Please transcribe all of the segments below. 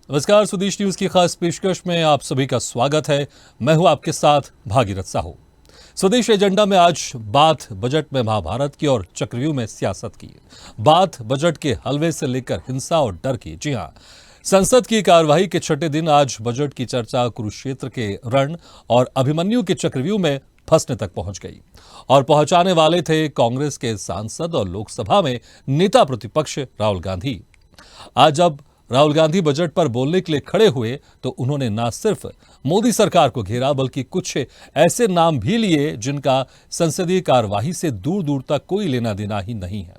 नमस्कार, स्वदेश न्यूज की खास पेशकश में आप सभी का स्वागत है। मैं हूं आपके साथ भागीरथ साहू। स्वदेश एजेंडा में आज बात बजट में महाभारत की और चक्रव्यूह में सियासत की। बात बजट के हलवे से लेकर हिंसा और डर की। जी हां, संसद की कार्यवाही के छठे दिन आज बजट की चर्चा कुरुक्षेत्र के रण और अभिमन्यु के चक्रव्यूह में फंसने तक पहुंच गई और पहुंचाने वाले थे कांग्रेस के सांसद और लोकसभा में नेता प्रतिपक्ष राहुल गांधी। आज जब राहुल गांधी बजट पर बोलने के लिए खड़े हुए तो उन्होंने न सिर्फ मोदी सरकार को घेरा बल्कि कुछ ऐसे नाम भी लिए जिनका संसदीय कार्यवाही से दूर दूर तक कोई लेना देना ही नहीं है।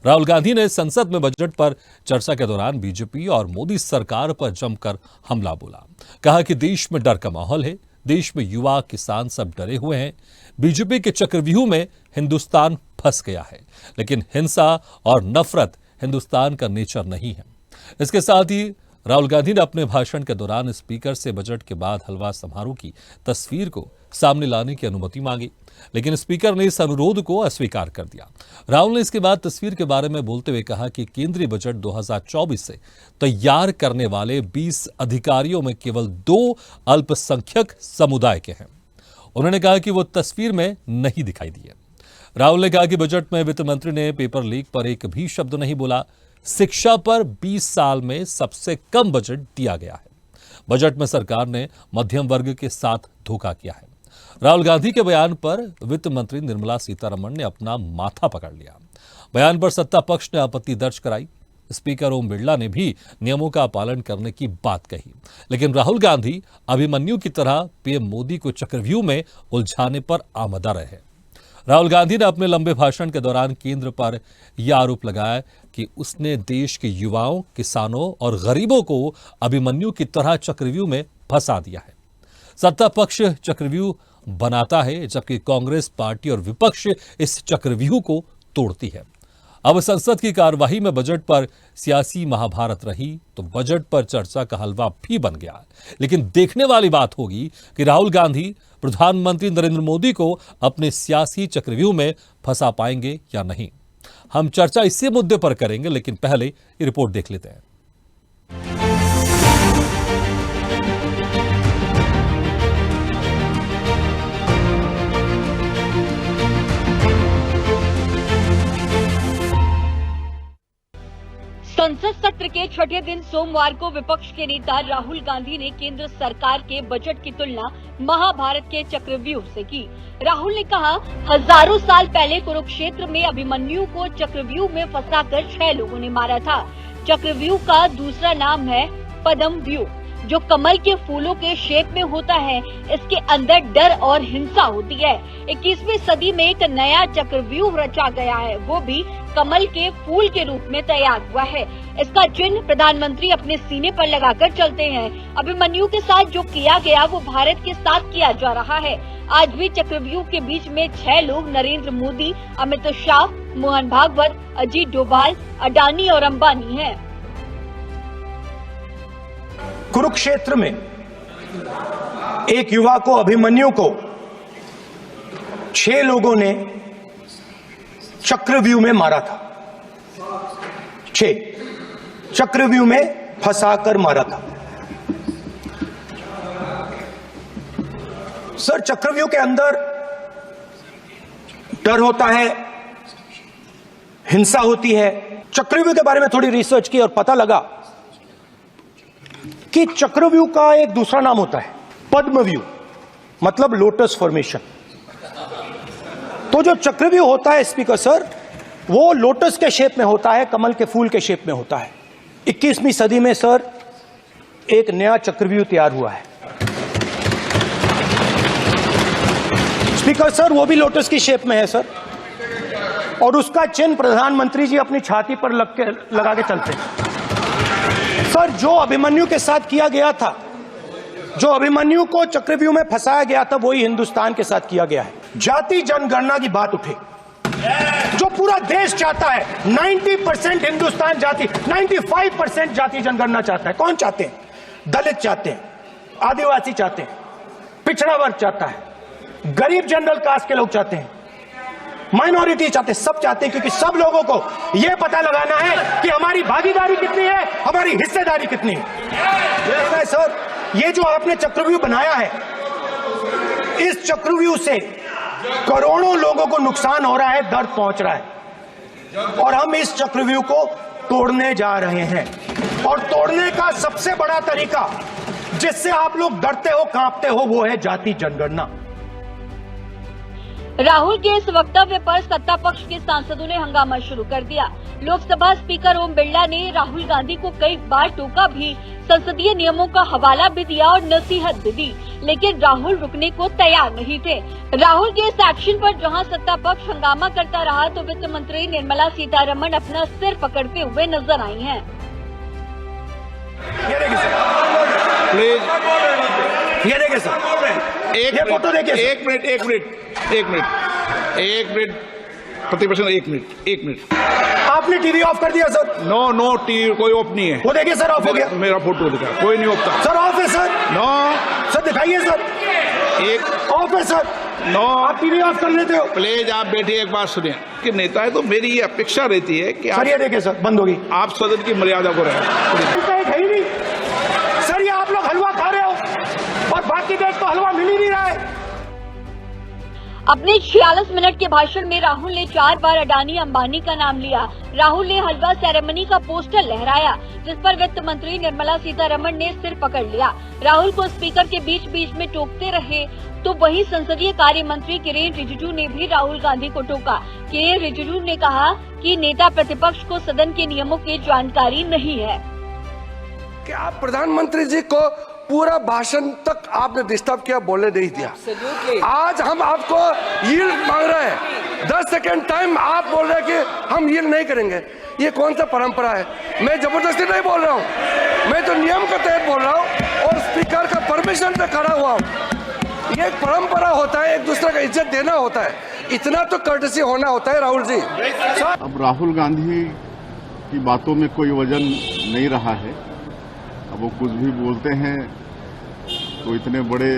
राहुल गांधी ने संसद में बजट पर चर्चा के दौरान बीजेपी और मोदी सरकार पर जमकर हमला बोला। कहा कि देश में डर का माहौल है, देश में युवा किसान सब डरे हुए हैं। बीजेपी के चक्रव्यूह में हिंदुस्तान फंस गया है, लेकिन हिंसा और नफरत हिंदुस्तान का नेचर नहीं है। इसके साथ ही राहुल गांधी ने अपने भाषण के दौरान स्पीकर से बजट के बाद हलवा समारोह की तस्वीर को सामने लाने की अनुमति मांगी, लेकिन स्पीकर ने इस अनुरोध को अस्वीकार कर दिया। राहुल ने इसके बाद तस्वीर के बारे में बोलते हुए कहा कि केंद्रीय बजट 2024 से तैयार करने वाले 20 अधिकारियों में केवल 2 अल्पसंख्यक समुदाय के हैं। उन्होंने कहा कि वो तस्वीर में नहीं दिखाई दिए। राहुल ने कहा कि बजट में वित्त मंत्री ने पेपर लीक पर एक भी शब्द नहीं बोला। शिक्षा पर 20 साल में सबसे कम बजट दिया गया है। बजट में सरकार ने मध्यम वर्ग के साथ धोखा किया है। राहुल गांधी के बयान पर वित्त मंत्री निर्मला सीतारमण ने अपना माथा पकड़ लिया। बयान पर सत्ता पक्ष ने आपत्ति दर्ज कराई। स्पीकर ओम बिरला ने भी नियमों का पालन करने की बात कही, लेकिन राहुल गांधी अभिमन्यु की तरह पीएम मोदी को चक्रव्यूह में उलझाने पर आमदा रहे। राहुल गांधी ने अपने लंबे भाषण के दौरान केंद्र पर यह आरोप लगाया कि उसने देश के युवाओं, किसानों और गरीबों को अभिमन्यु की तरह चक्रव्यूह में फंसा दिया है। सत्ता पक्ष चक्रव्यूह बनाता है, जबकि कांग्रेस पार्टी और विपक्ष इस चक्रव्यूह को तोड़ती है। अब संसद की कार्यवाही में बजट पर सियासी महाभारत रही तो बजट पर चर्चा का हलवा भी बन गया। लेकिन देखने वाली बात होगी कि राहुल गांधी प्रधानमंत्री नरेंद्र मोदी को अपने सियासी चक्रव्यूह में फंसा पाएंगे या नहीं। हम चर्चा इसी मुद्दे पर करेंगे, लेकिन पहले ये रिपोर्ट देख लेते हैं। संसद सत्र के छठे दिन सोमवार को विपक्ष के नेता राहुल गांधी ने केंद्र सरकार के बजट की तुलना महाभारत के चक्रव्यूह से की। राहुल ने कहा, हजारों साल पहले कुरुक्षेत्र में अभिमन्यु को चक्रव्यूह में फंसाकर 6 लोगों ने मारा था। चक्रव्यूह का दूसरा नाम है पद्म व्यूह, जो कमल के फूलों के शेप में होता है। इसके अंदर डर और हिंसा होती है। 21वीं सदी में एक नया चक्रव्यूह रचा गया है, वो भी कमल के फूल के रूप में तैयार हुआ है। इसका चिन्ह प्रधानमंत्री अपने सीने पर लगाकर चलते हैं। अभिमन्यु के साथ जो किया गया वो भारत के साथ किया जा रहा है। आज भी चक्रव्यूह के बीच में 6 लोग नरेंद्र मोदी, अमित शाह, मोहन भागवत, अजीत डोभाल, अडानी और अंबानी हैं। कुरुक्षेत्र में एक युवा को, अभिमन्यु को 6 लोगों ने चक्रव्यूह में मारा था। 6 चक्रव्यूह में फंसाकर मारा था। सर, चक्रव्यूह के अंदर डर होता है, हिंसा होती है। चक्रव्यूह के बारे में थोड़ी रिसर्च की और पता लगा कि चक्रव्यूह का एक दूसरा नाम होता है पद्मव्यूह, मतलब लोटस फॉर्मेशन। तो जो चक्रव्यूह होता है स्पीकर सर, वो लोटस के शेप में होता है, कमल के फूल के शेप में होता है। 21वीं सदी में सर एक नया चक्रव्यूह तैयार हुआ है स्पीकर सर, वो भी लोटस की शेप में है सर, और उसका चिन्ह प्रधानमंत्री जी अपनी छाती पर लगा के चलते हैं। सर, जो अभिमन्यु के साथ किया गया था, जो अभिमन्यु को चक्रव्यूह में फंसाया गया था, वही हिंदुस्तान के साथ किया गया है। जाति जनगणना की बात उठे, जो पूरा देश चाहता है। 90% हिंदुस्तान जाति, 95% जाति जनगणना चाहता है। कौन चाहते हैं? दलित चाहते हैं, आदिवासी चाहते हैं, पिछड़ा वर्ग चाहता है, गरीब जनरल कास्ट के लोग चाहते हैं, माइनॉरिटी चाहते हैं, सब चाहते हैं, क्योंकि सब लोगों को यह पता लगाना है कि हमारी भागीदारी कितनी है, हमारी हिस्सेदारी कितनी है। ऐसा है सर, ये जो आपने चक्रव्यूह बनाया है, इस चक्रव्यूह से करोड़ों लोगों को नुकसान हो रहा है, दर्द पहुंच रहा है, और हम इस चक्रव्यूह को तोड़ने जा रहे हैं। और तोड़ने का सबसे बड़ा तरीका जिससे आप लोग डरते हो, कांपते हो, वो है जाति जनगणना। राहुल के इस वक्तव्य पर सत्ता पक्ष के सांसदों ने हंगामा शुरू कर दिया। लोकसभा स्पीकर ओम बिरला ने राहुल गांधी को कई बार टोका भी, संसदीय नियमों का हवाला भी दिया और नसीहत भी दी, लेकिन राहुल रुकने को तैयार नहीं थे। राहुल के इस एक्शन पर जहां सत्ता पक्ष हंगामा करता रहा, तो वित्त मंत्री निर्मला सीतारमण अपना सिर पकड़ते हुए नजर आई हैं। ये देखिए सर, प्लीज, ये देखिए सर, एक फोटो देखिए। एक मिनट प्रतिपक्ष, एक मिनट। आपने टीवी ऑफ कर दिया सर? नो टीवी कोई ऑफ नहीं है। वो देखिए सर, ऑफ हो गया। मेरा फोटो दिखा, कोई नहीं ऑफ था सर। ऑफ है सर? नो सर दिखाइए सर, एक ऑफ है सर। नो, आप टीवी ऑफ कर लेते हो? प्लीज आप बैठिए, एक बात सुनिए कि नेता है तो मेरी ये अपेक्षा रहती है कि सर ये देखिए सर, बंद होगी। आप सदन की मर्यादा को रखें। है ही नहीं सर, ये आप लोग हलवा खा रहे हो और बाकी देश को हलवा मिल ही नहीं रहा है। अपने 46 मिनट के भाषण में राहुल ने 4 बार अडानी अंबानी का नाम लिया। राहुल ने हलवा सेरेमनी का पोस्टर लहराया, जिस पर वित्त मंत्री निर्मला सीतारमण ने सिर पकड़ लिया। राहुल को स्पीकर के बीच बीच में टोकते रहे, तो वहीं संसदीय कार्य मंत्री किरेन रिजिजू ने भी राहुल गांधी को टोका। किरेन रिजिजू ने कहा कि नेता प्रतिपक्ष को सदन के नियमों की जानकारी नहीं है। कि आप प्रधानमंत्री जी को पूरा भाषण तक आपने डिस्टर्ब किया, बोलने नहीं दिया। आज हम आपको यील्ड मांग रहे हैं, 10 सेकेंड टाइम आप बोल रहे हैं कि हम यील्ड नहीं करेंगे। ये कौन सा परंपरा है? मैं जबरदस्ती नहीं बोल रहा हूँ, मैं तो नियम के तहत बोल रहा हूँ और स्पीकर का परमिशन पे खड़ा हुआ हूँ। ये एक परंपरा होता है, एक दूसरे का इज्जत देना होता है, इतना तो कर्टसी होना होता है। राहुल जी, अब राहुल गांधी की बातों में कोई वजन नहीं रहा है। अब वो कुछ भी बोलते हैं तो इतने बड़े,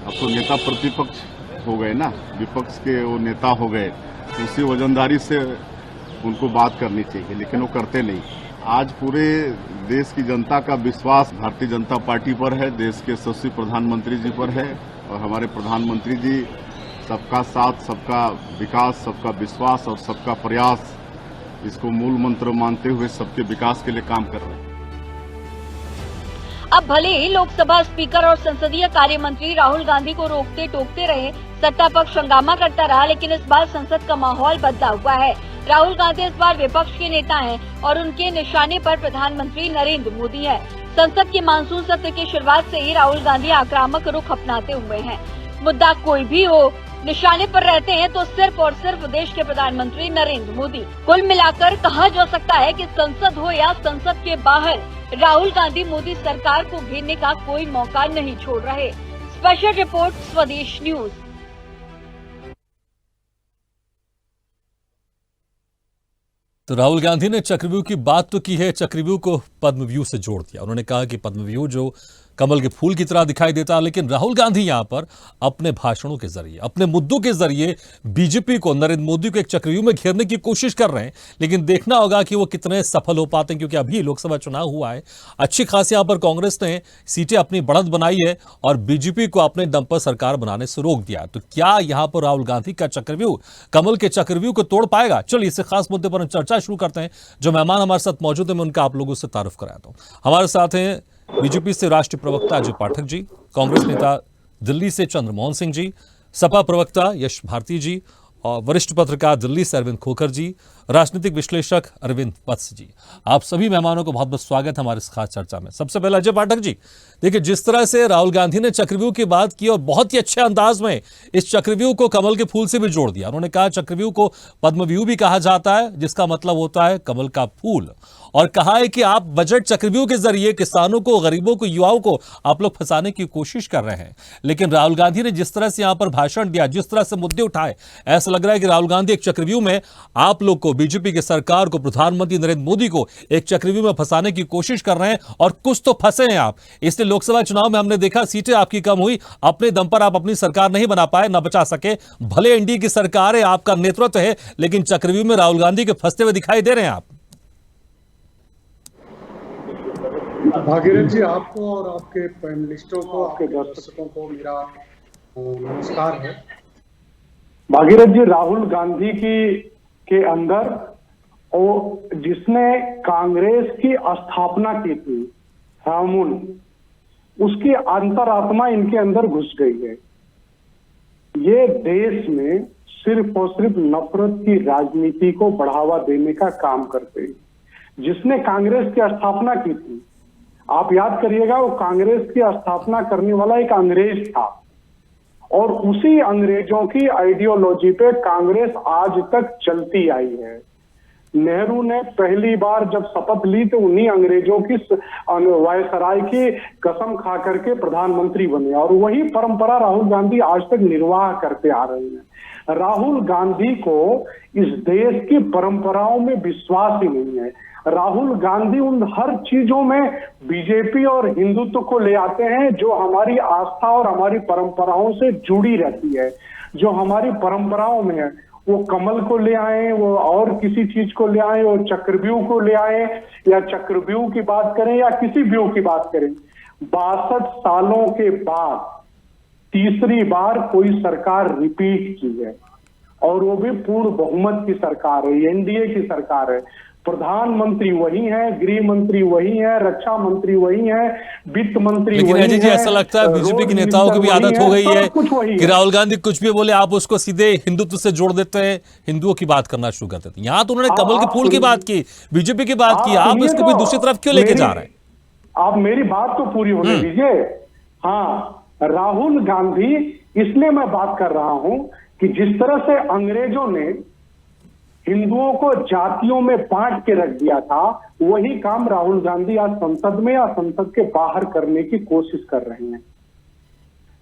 अब तो नेता प्रतिपक्ष हो गए ना, विपक्ष के वो नेता हो गए, तो उसी वजनदारी से उनको बात करनी चाहिए, लेकिन वो करते नहीं। आज पूरे देश की जनता का विश्वास भारतीय जनता पार्टी पर है, देश के यशस्वी प्रधानमंत्री जी पर है, और हमारे प्रधानमंत्री जी सबका साथ, सबका विकास, सबका विश्वास और सबका प्रयास, इसको मूल मंत्र मानते हुए सबके विकास के लिए काम कर रहे हैं। अब भले ही लोकसभा स्पीकर और संसदीय कार्य मंत्री राहुल गांधी को रोकते टोकते रहे, सत्ता पक्ष हंगामा करता रहा, लेकिन इस बार संसद का माहौल बदला हुआ है। राहुल गांधी इस बार विपक्ष के नेता हैं और उनके निशाने पर प्रधानमंत्री नरेंद्र मोदी है। संसद के मानसून सत्र की शुरुआत से ही राहुल गांधी आक्रामक रुख अपनाते हुए हैं। मुद्दा कोई भी हो, निशाने पर रहते हैं तो सिर्फ और सिर्फ देश के प्रधानमंत्री नरेंद्र मोदी। कुल मिलाकर कहा जा सकता है कि संसद हो या संसद के बाहर, राहुल गांधी मोदी सरकार को घेरने का कोई मौका नहीं छोड़ रहे। स्पेशल रिपोर्ट, स्वदेश न्यूज। तो राहुल गांधी ने चक्रव्यूह की बात तो की है, चक्रव्यूह को पद्मव्यूह से जोड़ दिया। उन्होंने कहा कि पद्मव्यूह जो कमल के फूल की तरह दिखाई देता है, लेकिन राहुल गांधी यहां पर अपने भाषणों के जरिए, अपने मुद्दों के जरिए बीजेपी को, नरेंद्र मोदी को एक चक्रव्यूह में घेरने की कोशिश कर रहे हैं। लेकिन देखना होगा कि वो कितने सफल हो पाते हैं, क्योंकि अभी लोकसभा चुनाव हुआ है, अच्छी खासी यहां पर कांग्रेस ने सीटें अपनी बढ़त बनाई है और बीजेपी को अपने दम पर सरकार बनाने से रोक दिया। तो क्या यहां पर राहुल गांधी का चक्रव्यूह कमल के चक्रव्यूह को तोड़ पाएगा? चलिए इस खास मुद्दे पर हम चर्चा शुरू करते हैं। जो मेहमान हमारे साथ मौजूद है, मैं उनका आप लोगों से तारुफ कराता हूं। हमारे साथ हैं बीजेपी से राष्ट्रीय प्रवक्ता अजय पाठक जी, कांग्रेस नेता दिल्ली से चंद्रमोहन सिंह जी, सपा प्रवक्ता यश भारती जी और वरिष्ठ पत्रकार दिल्ली से अरविंद खोखर जी, राजनीतिक विश्लेषक अरविंद वत्स जी। आप सभी मेहमानों को बहुत बहुत स्वागत है हमारी इस खास चर्चा में। सबसे पहले अजय पाठक जी, देखिए जिस तरह से राहुल गांधी ने चक्रव्यूह की बात की और बहुत ही अच्छे अंदाज में इस चक्रव्यूह को कमल के फूल से भी जोड़ दिया। उन्होंने कहा चक्रव्यूह को पद्मव्यूह भी कहा जाता है, जिसका मतलब होता है कमल का फूल, और कहा है कि आप बजट चक्रव्यूह के जरिए किसानों को, गरीबों को, युवाओं को आप लोग फंसाने की कोशिश कर रहे हैं। लेकिन राहुल गांधी ने जिस तरह से यहां पर भाषण दिया, जिस तरह से मुद्दे उठाए, ऐसा लग रहा है कि राहुल गांधी एक चक्रव्यूह में आप लोग को, बीजेपी की सरकार को, प्रधानमंत्री नरेंद्र मोदी को एक चक्रव्यूह में फंसाने की कोशिश कर रहे हैं, और कुछ तो फंसे हैं आप। इसलिए लोकसभा चुनाव में हमने देखा सीटें आपकी कम हुई, अपने दम पर आप अपनी सरकार नहीं बना पाए, न बचा सके। भले एनडीए की सरकार है, आपका नेतृत्व है, लेकिन चक्रव्यूह में राहुल गांधी के फंसते हुए दिखाई दे रहे हैं आप। भागीरथ जी, आपको और आपके पैनलिस्टों को, आपके दर्शकों को मेरा नमस्कार है। भागीरथ जी, राहुल गांधी के अंदर और जिसने कांग्रेस की स्थापना की थी, रामुल, उसकी अंतरात्मा इनके अंदर घुस गई है। ये देश में सिर्फ और सिर्फ नफरत की राजनीति को बढ़ावा देने का काम करते हैं। जिसने कांग्रेस की स्थापना की थी, आप याद करिएगा, वो कांग्रेस की स्थापना करने वाला एक अंग्रेज था और उसी अंग्रेजों की आइडियोलॉजी पे कांग्रेस आज तक चलती आई है। नेहरू ने पहली बार जब शपथ ली तो उन्हीं अंग्रेजों की वायसराय की कसम खा करके प्रधानमंत्री बने और वही परंपरा राहुल गांधी आज तक निर्वाह करते आ रहे हैं। राहुल गांधी को इस देश की परंपराओं में विश्वास ही नहीं है। राहुल गांधी उन हर चीजों में बीजेपी और हिंदुत्व को ले आते हैं जो हमारी आस्था और हमारी परंपराओं से जुड़ी रहती है, जो हमारी परंपराओं में है। वो कमल को ले आए, वो और किसी चीज को ले आए, वो चक्रव्यूह को ले आए, या चक्रव्यूह की बात करें या किसी व्यूह की बात करें। 62 सालों के बाद तीसरी बार कोई सरकार रिपीट की है और वो भी पूर्ण बहुमत की सरकार है, एनडीए की सरकार है। प्रधानमंत्री वही है, गृह मंत्री वही है, रक्षा मंत्री वही है, वित्त मंत्री लेकिन वही अजय जी, है, ऐसा लगता है बीजेपी के नेताओं की भी आदत हो गई है कि राहुल गांधी कुछ भी बोले आप उसको सीधे हिंदुत्व से जोड़ देते हैं, हिंदुओं की बात करना शुरू कर देते हैं। यहाँ तो उन्होंने कमल के फूल की बात की, बीजेपी की बात की, आप इसको भी दूसरी तरफ क्यों लेके जा रहे हैं? आप मेरी बात तो पूरी होने दीजिए। हाँ, राहुल गांधी, इसलिए मैं बात कर रहा हूं कि जिस तरह से अंग्रेजों ने हिंदुओं को जातियों में बांट के रख दिया था, वही काम राहुल गांधी आज संसद में या संसद के बाहर करने की कोशिश कर रहे हैं।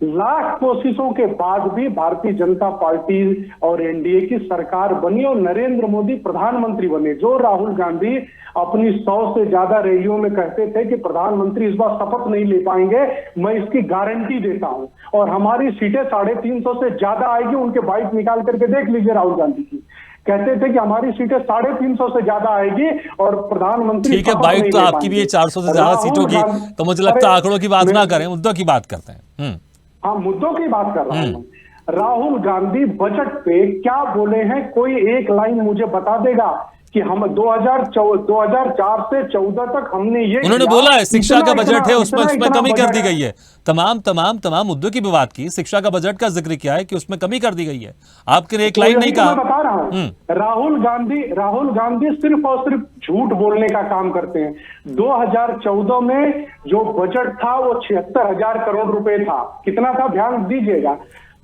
लाख कोशिशों के बाद भी भारतीय जनता पार्टी और एनडीए की सरकार बनी और नरेंद्र मोदी प्रधानमंत्री बने। जो राहुल गांधी अपनी 100 से ज्यादा रैलियों में कहते थे कि प्रधानमंत्री इस बार शपथ नहीं ले पाएंगे, मैं इसकी गारंटी देता हूं और हमारी सीटें 350 से ज्यादा आएगी। उनके बाइक निकाल करके देख लीजिए राहुल गांधी की, कहते थे कि हमारी सीटें 350 से ज्यादा आएगी और प्रधानमंत्री। ठीक है, बाइक तो आपकी भी है 400 से ज्यादा सीटों की, तो मुझे लगता है आंकड़ों की बात ना करें, मुद्दों की बात करते हैं। हाँ, मुद्दों की बात कर रहा हूं। राहुल गांधी बजट पे क्या बोले हैं? कोई एक लाइन मुझे बता देगा कि हम 2004 से 14 तक हमने ये, उन्होंने बोला है शिक्षा का बजट है उसमें कमी कर दी गई है। तमाम मुद्दों की भी बात की, शिक्षा का बजट का जिक्र किया है कि उसमें कमी कर दी गई है। आपके एक लाइन नहीं कहा। मैं बता रहा हूं, राहुल गांधी सिर्फ और सिर्फ झूठ बोलने का काम करते हैं। 2014 में जो बजट था वो 76,000 करोड़ रुपए था। कितना था ध्यान दीजिएगा,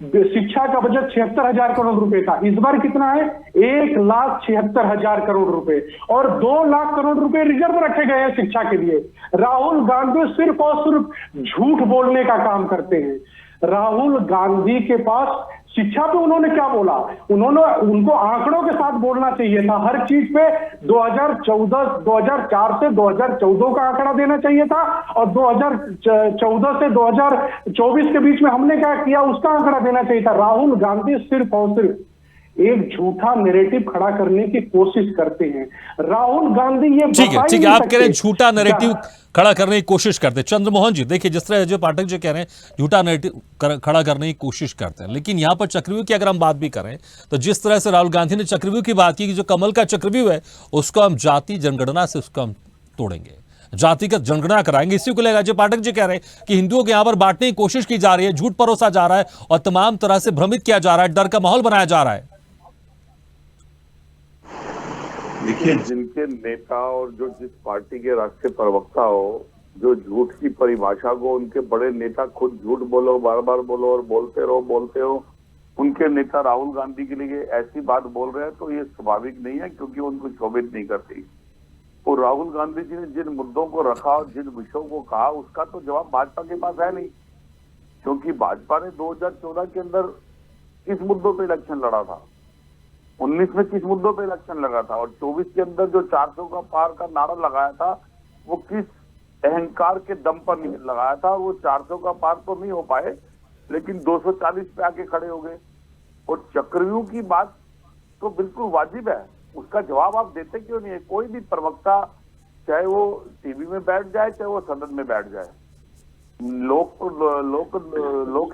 शिक्षा का बजट 76,000 करोड़ रुपए था। इस बार कितना है? 1,76,000 करोड़ रुपए और 2 लाख करोड़ रुपए रिजर्व रखे गए हैं शिक्षा के लिए। राहुल गांधी सिर्फ और सिर्फ झूठ बोलने का काम करते हैं। राहुल गांधी के पास शिक्षा पे उन्होंने क्या बोला? उनको आंकड़ों के साथ बोलना चाहिए था हर चीज पे। 2004 से 2014 का आंकड़ा देना चाहिए था और 2014 से 2024 के बीच में हमने क्या किया उसका आंकड़ा देना चाहिए था। राहुल गांधी सिर्फ और सिर्फ एक झूठा नैरेटिव खड़ा करने की कोशिश करते हैं। राहुल गांधी ये ठीक है, आप कह रहे हैं झूठा नैरेटिव खड़ा करने की कोशिश करते हैं। चंद्रमोहन जी, देखिए जिस तरह अजय पाठक जी कह रहे हैं झूठा नैरेटिव खड़ा करने की कोशिश करते हैं, लेकिन यहाँ पर चक्रव्यूह की अगर हम बात भी करें तो जिस तरह से राहुल गांधी ने चक्रव्यूह की बात की कि जो कमल का चक्रव्यूह है उसको हम जाति जनगणना से उसको हम तोड़ेंगे, जातिगत जनगणना कराएंगे। इसी को लेकर अजय पाठक जी कह रहे हैं कि हिंदुओं को यहां पर बांटने की कोशिश की जा रही है, झूठ परोसा जा रहा है और तमाम तरह से भ्रमित किया जा रहा है, डर का माहौल बनाया जा रहा है। देखिए, जिनके नेता और जो जिस पार्टी के राष्ट्रीय प्रवक्ता हो, जो झूठ की परिभाषा को उनके बड़े नेता खुद झूठ बोलो, बार बार बोलो और बोलते हो, उनके नेता राहुल गांधी के लिए ऐसी बात बोल रहे हैं तो ये स्वाभाविक नहीं है, क्योंकि उनको शोभित नहीं करती। और राहुल गांधी जी ने जिन मुद्दों को रखा और जिन विषयों को कहा उसका तो जवाब भाजपा के पास है नहीं, क्योंकि भाजपा ने 2014 के अंदर किस मुद्दों पर इलेक्शन लड़ा था, 19 में किस मुद्दों पे इलेक्शन लगा था और 24 के अंदर जो 400 का पार का नारा लगाया था वो किस अहंकार के दम पर नहीं लगाया था। वो 400 का पार तो नहीं हो पाए, लेकिन 240 पे आके खड़े हो गए। और चक्रव्यूह की बात तो बिल्कुल वाजिब है, उसका जवाब आप देते क्यों नहीं है? कोई भी प्रवक्ता चाहे वो टीवी में बैठ जाए, चाहे वो सदन में बैठ जाए। लोक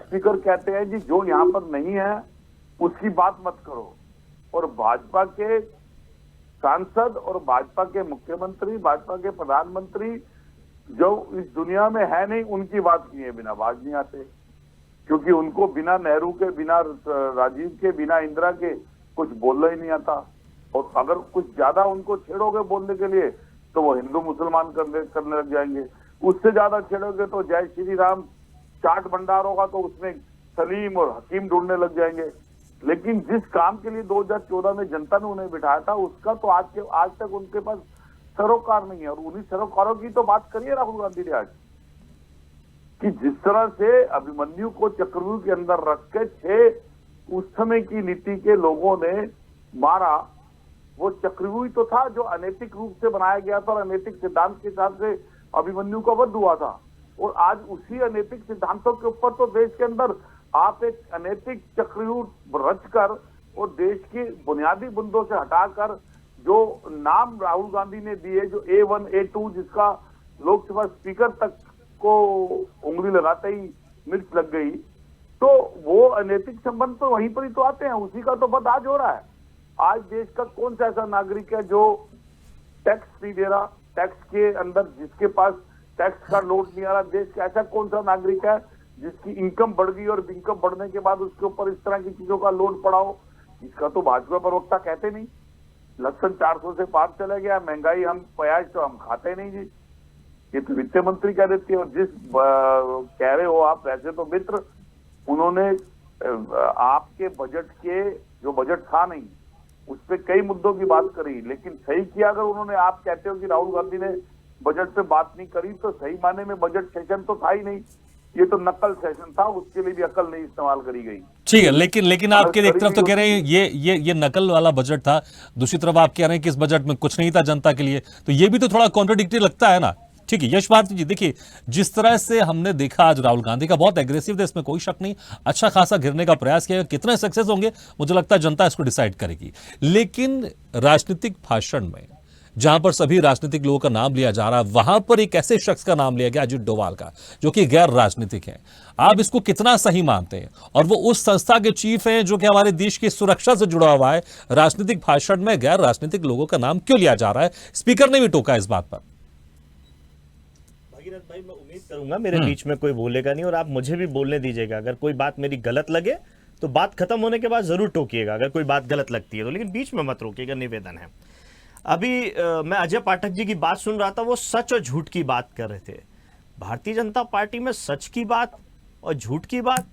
स्पीकर कहते हैं जी जो यहाँ पर नहीं है उसकी बात मत करो, और भाजपा के सांसद और भाजपा के मुख्यमंत्री, भाजपा के प्रधानमंत्री जो इस दुनिया में है नहीं, उनकी बात किए बिना बाज नहीं आते, क्योंकि उनको बिना नेहरू के, बिना राजीव के, बिना इंदिरा के कुछ बोलना ही नहीं आता। और अगर कुछ ज्यादा उनको छेड़ोगे बोलने के लिए तो वो हिंदू मुसलमान करने लग जाएंगे, उससे ज्यादा छेड़ोगे तो जय श्री राम चाट भंडार होगा तो उसमें सलीम और हकीम ढूंढने लग जाएंगे। लेकिन जिस काम के लिए 2014 में जनता ने उन्हें बिठाया था उसका तो आज तक उनके पास सरोकार नहीं है। और उन्हीं सरोकारों की तो बात करिए राहुल गांधी ने आज, कि जिस तरह से अभिमन्यु को चक्रव्यूह के अंदर रख के 6 उस समय की नीति के लोगों ने मारा, वो चक्रव्यूह तो था जो अनैतिक रूप से बनाया गया था और अनैतिक सिद्धांत के हिसाब से अभिमन्यु का वध हुआ था। और आज उसी अनैतिक सिद्धांतों के ऊपर तो देश के अंदर आप एक अनैतिक चक्रव्यूह रचकर और देश के बुनियादी मुद्दों से हटाकर जो नाम राहुल गांधी ने दिए, जो A1 A2 जिसका लोकसभा स्पीकर तक को उंगली लगाते ही मिर्च लग गई, तो वो अनैतिक संबंध तो वहीं पर ही तो आते हैं, उसी का तो वध आज हो रहा है। आज देश का कौन सा ऐसा नागरिक है जो टैक्स नहीं दे रहा, टैक्स के अंदर जिसके पास टैक्स का लोड नहीं आ रहा, देश का ऐसा कौन सा नागरिक है जिसकी इनकम बढ़ गई और इनकम बढ़ने के बाद उसके ऊपर इस तरह की चीजों का लोड पड़ा हो? इसका तो भाजपा प्रवक्ता कहते नहीं। लहसुन 400 से पार चला गया, महंगाई हम प्याज तो हम खाते नहीं जी, ये तो वित्त मंत्री कह देती है। और जिस कह रहे हो आप, वैसे तो मित्र उन्होंने आपके बजट के जो बजट था नहीं उस पर कई मुद्दों की बात करी, लेकिन सही किया अगर उन्होंने, आप कहते हो कि राहुल गांधी ने बजट पे बात नहीं करी, तो सही माने में बजट सेशन तो था ही नहीं, ये तो नकल सेशन था, उसके लिए भी अकल नहीं इस्तेमाल करी गई। ठीक है, लेकिन आपके एक तरफ तो कह रहे हैं ये नकल वाला बजट था, दूसरी तरफ आप कह रहे हैं कि इस बजट में कुछ नहीं था जनता के लिए, तो ये भी तो थोड़ा कॉन्ट्राडिक्टरी लगता है ना। ठीक है यश भारती जी, देखिए जिस तरह से हमने देखा आज राहुल गांधी का बहुत एग्रेसिव था, इसमें कोई शक नहीं, अच्छा खासा घिरने का प्रयास किया, कितने सक्सेस होंगे मुझे लगता है जनता इसको डिसाइड करेगी। लेकिन राजनीतिक भाषण में जहां पर सभी राजनीतिक लोगों का नाम लिया जा रहा है, वहां पर एक ऐसे शख्स का नाम लिया गया अजित डोभाल का, जो कि गैर राजनीतिक है। आप इसको कितना सही मानते हैं? और वो उस संस्था के चीफ हैं जो कि हमारे देश की सुरक्षा से जुड़ा हुआ है, राजनीतिक भाषण में गैर राजनीतिक लोगों का नाम क्यों लिया जा रहा है? स्पीकर ने भी टोका इस बात पर। भागीरथ भाई, मैं उम्मीद करूंगा मेरे बीच में कोई बोलेगा नहीं और आप मुझे भी बोलने दीजिएगा। अगर कोई बात मेरी गलत लगे तो बात खत्म होने के बाद जरूर टोकिएगा, अगर कोई बात गलत लगती है तो, लेकिन बीच में मत रोकिएगा, निवेदन है। अभी मैं अजय पाठक जी की बात सुन रहा था, वो सच और झूठ की बात कर रहे थे। भारतीय जनता पार्टी में सच की बात और झूठ की बात,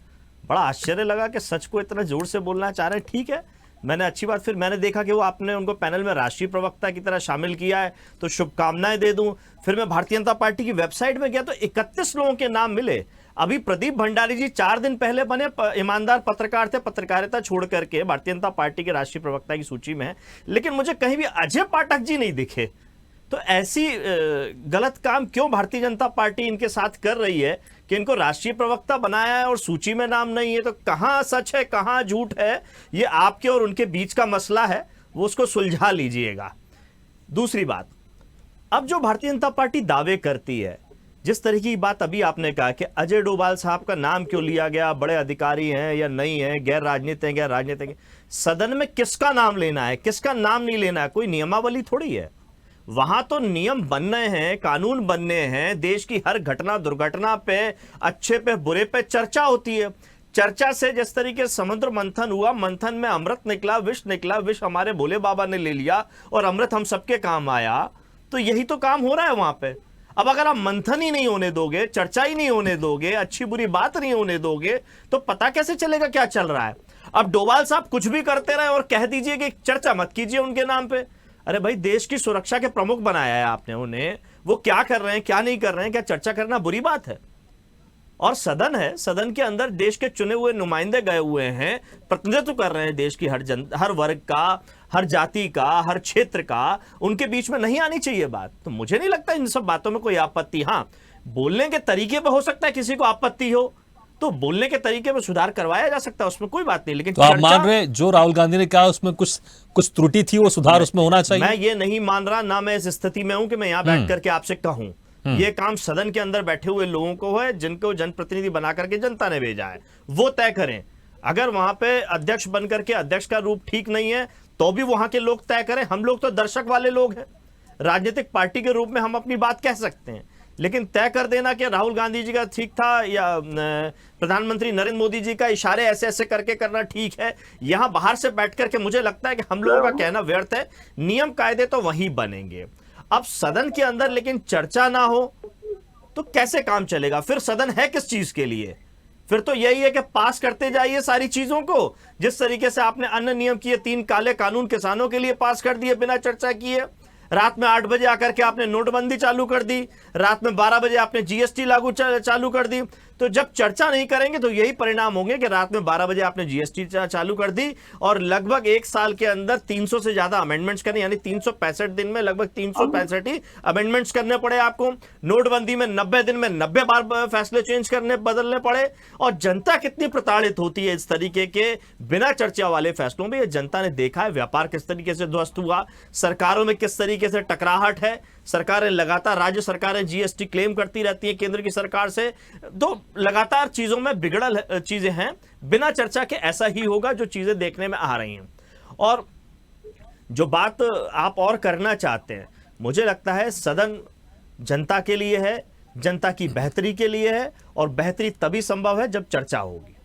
बड़ा आश्चर्य लगा कि सच को इतना जोर से बोलना चाह रहे हैं। ठीक है, मैंने अच्छी बात, फिर मैंने देखा कि वो आपने उनको पैनल में राष्ट्रीय प्रवक्ता की तरह शामिल किया है, तो शुभकामनाएं दे दूं। फिर मैं भारतीय जनता पार्टी की वेबसाइट में गया तो 31 लोगों के नाम मिले। अभी प्रदीप भंडारी जी 4 दिन पहले बने ईमानदार पत्रकार थे, पत्रकारिता छोड़ करके भारतीय जनता पार्टी के राष्ट्रीय प्रवक्ता की सूची में है, लेकिन मुझे कहीं भी अजय पाठक जी नहीं दिखे। तो ऐसी गलत काम क्यों भारतीय जनता पार्टी इनके साथ कर रही है कि इनको राष्ट्रीय प्रवक्ता बनाया है और सूची में नाम नहीं है? तो कहां सच है कहां झूठ है, ये आपके और उनके बीच का मसला है, वो उसको सुलझा लीजिएगा। दूसरी बात, अब जो भारतीय जनता पार्टी दावे करती है, जिस तरह की बात अभी आपने कहा कि अजय डोभाल साहब का नाम क्यों लिया गया, बड़े अधिकारी हैं या नहीं है, गैर राजनीतिक हैं, सदन में किसका नाम लेना है किसका नाम नहीं लेना है, कोई नियमावली थोड़ी है। वहां तो नियम बनने हैं, कानून बनने हैं, देश की हर घटना दुर्घटना पे, अच्छे पे बुरे पे चर्चा होती है। चर्चा से जिस तरीके समुद्र मंथन हुआ, मंथन में अमृत निकला, विष हमारे भोले बाबा ने ले लिया और अमृत हम सबके काम आया, तो यही तो काम हो रहा है वहां पे। अब अगर आप मंथन ही नहीं होने दोगे, चर्चा ही नहीं होने दोगे, अच्छी बुरी बात नहीं होने दोगे, तो पता कैसे चलेगा क्या चल रहा है? अब डोभाल साहब कुछ भी करते रहे और कह दीजिए कि चर्चा मत कीजिए उनके नाम पे। अरे भाई, देश की सुरक्षा के प्रमुख बनाया है आपने उन्हें, वो क्या कर रहे हैं क्या नहीं कर रहे हैं, क्या चर्चा करना बुरी बात है? और सदन है, सदन के अंदर देश के चुने हुए नुमाइंदे गए हुए हैं, प्रतिनिधित्व कर रहे हैं देश की हर वर्ग का, हर जाति का, हर क्षेत्र का, उनके बीच में नहीं आनी चाहिए बात। तो मुझे नहीं लगता इन सब बातों में कोई आपत्ति। हाँ, बोलने के तरीके पर हो सकता है किसी को आपत्ति हो, तो बोलने के तरीके में सुधार करवाया जा सकता है, उसमें कोई बात नहीं। लेकिन तो आप मान रहे जो राहुल गांधी ने कहा उसमें कुछ त्रुटि थी, वो सुधार उसमें होना चाहिए? मैं ये नहीं मान रहा, ना मैं इस स्थिति में हूं कि मैं यहां बैठ करके आपसे कहूं। ये काम सदन के अंदर बैठे हुए लोगों को है, जिनको जनप्रतिनिधि बना करके जनता ने भेजा है, वो तय करें। अगर वहां पे अध्यक्ष बन करके अध्यक्ष का रूप ठीक नहीं है तो भी वहां के लोग तय करें। हम लोग तो दर्शक वाले लोग हैं, राजनीतिक पार्टी के रूप में हम अपनी बात कह सकते हैं, लेकिन तय कर देना कि राहुल गांधी जी का ठीक था या प्रधानमंत्री नरेंद्र मोदी जी का इशारे ऐसे ऐसे करके करना ठीक है, यहां बाहर से बैठ करके मुझे लगता है कि हम लोगों का कहना व्यर्थ है। नियम कायदे तो वहीं बनेंगे। अब सदन के अंदर लेकिन चर्चा ना हो तो कैसे काम चलेगा? फिर सदन है किस चीज के लिए? फिर तो यही है कि पास करते जाइए सारी चीजों को। जिस तरीके से आपने अन्य नियम किए, 3 काले कानून किसानों के लिए पास कर दिए बिना चर्चा किए, रात में 8 बजे आकर के आपने नोटबंदी चालू कर दी, रात में 12 बजे आपने जीएसटी लागू चालू कर दी। तो जब चर्चा नहीं करेंगे तो यही परिणाम होंगे कि रात में 12 बजे आपने जीएसटी चालू कर दी और लगभग 1 साल के अंदर 300 से ज्यादा अमेंडमेंट्स करने, यानी 365 दिन में लगभग 365 ही अमेंडमेंट्स करने पड़े आपको। नोटबंदी में 90 दिन में 90 बार फैसले चेंज करने बदलने पड़े। और जनता कितनी प्रताड़ित होती है इस तरीके के बिना चर्चा वाले फैसलों में, ये जनता ने देखा है। व्यापार किस तरीके से ध्वस्त हुआ, सरकारों में किस तरीके से टकराहट है, सरकारें लगातार, राज्य सरकारें जीएसटी क्लेम करती रहती है केंद्र की सरकार से। तो लगातार चीजों में बिगड़ल चीजें हैं। बिना चर्चा के ऐसा ही होगा जो चीजें देखने में आ रही हैं। और जो बात आप और करना चाहते हैं, मुझे लगता है सदन जनता के लिए है, जनता की बेहतरी के लिए है, और बेहतरी तभी संभव है जब चर्चा होगी।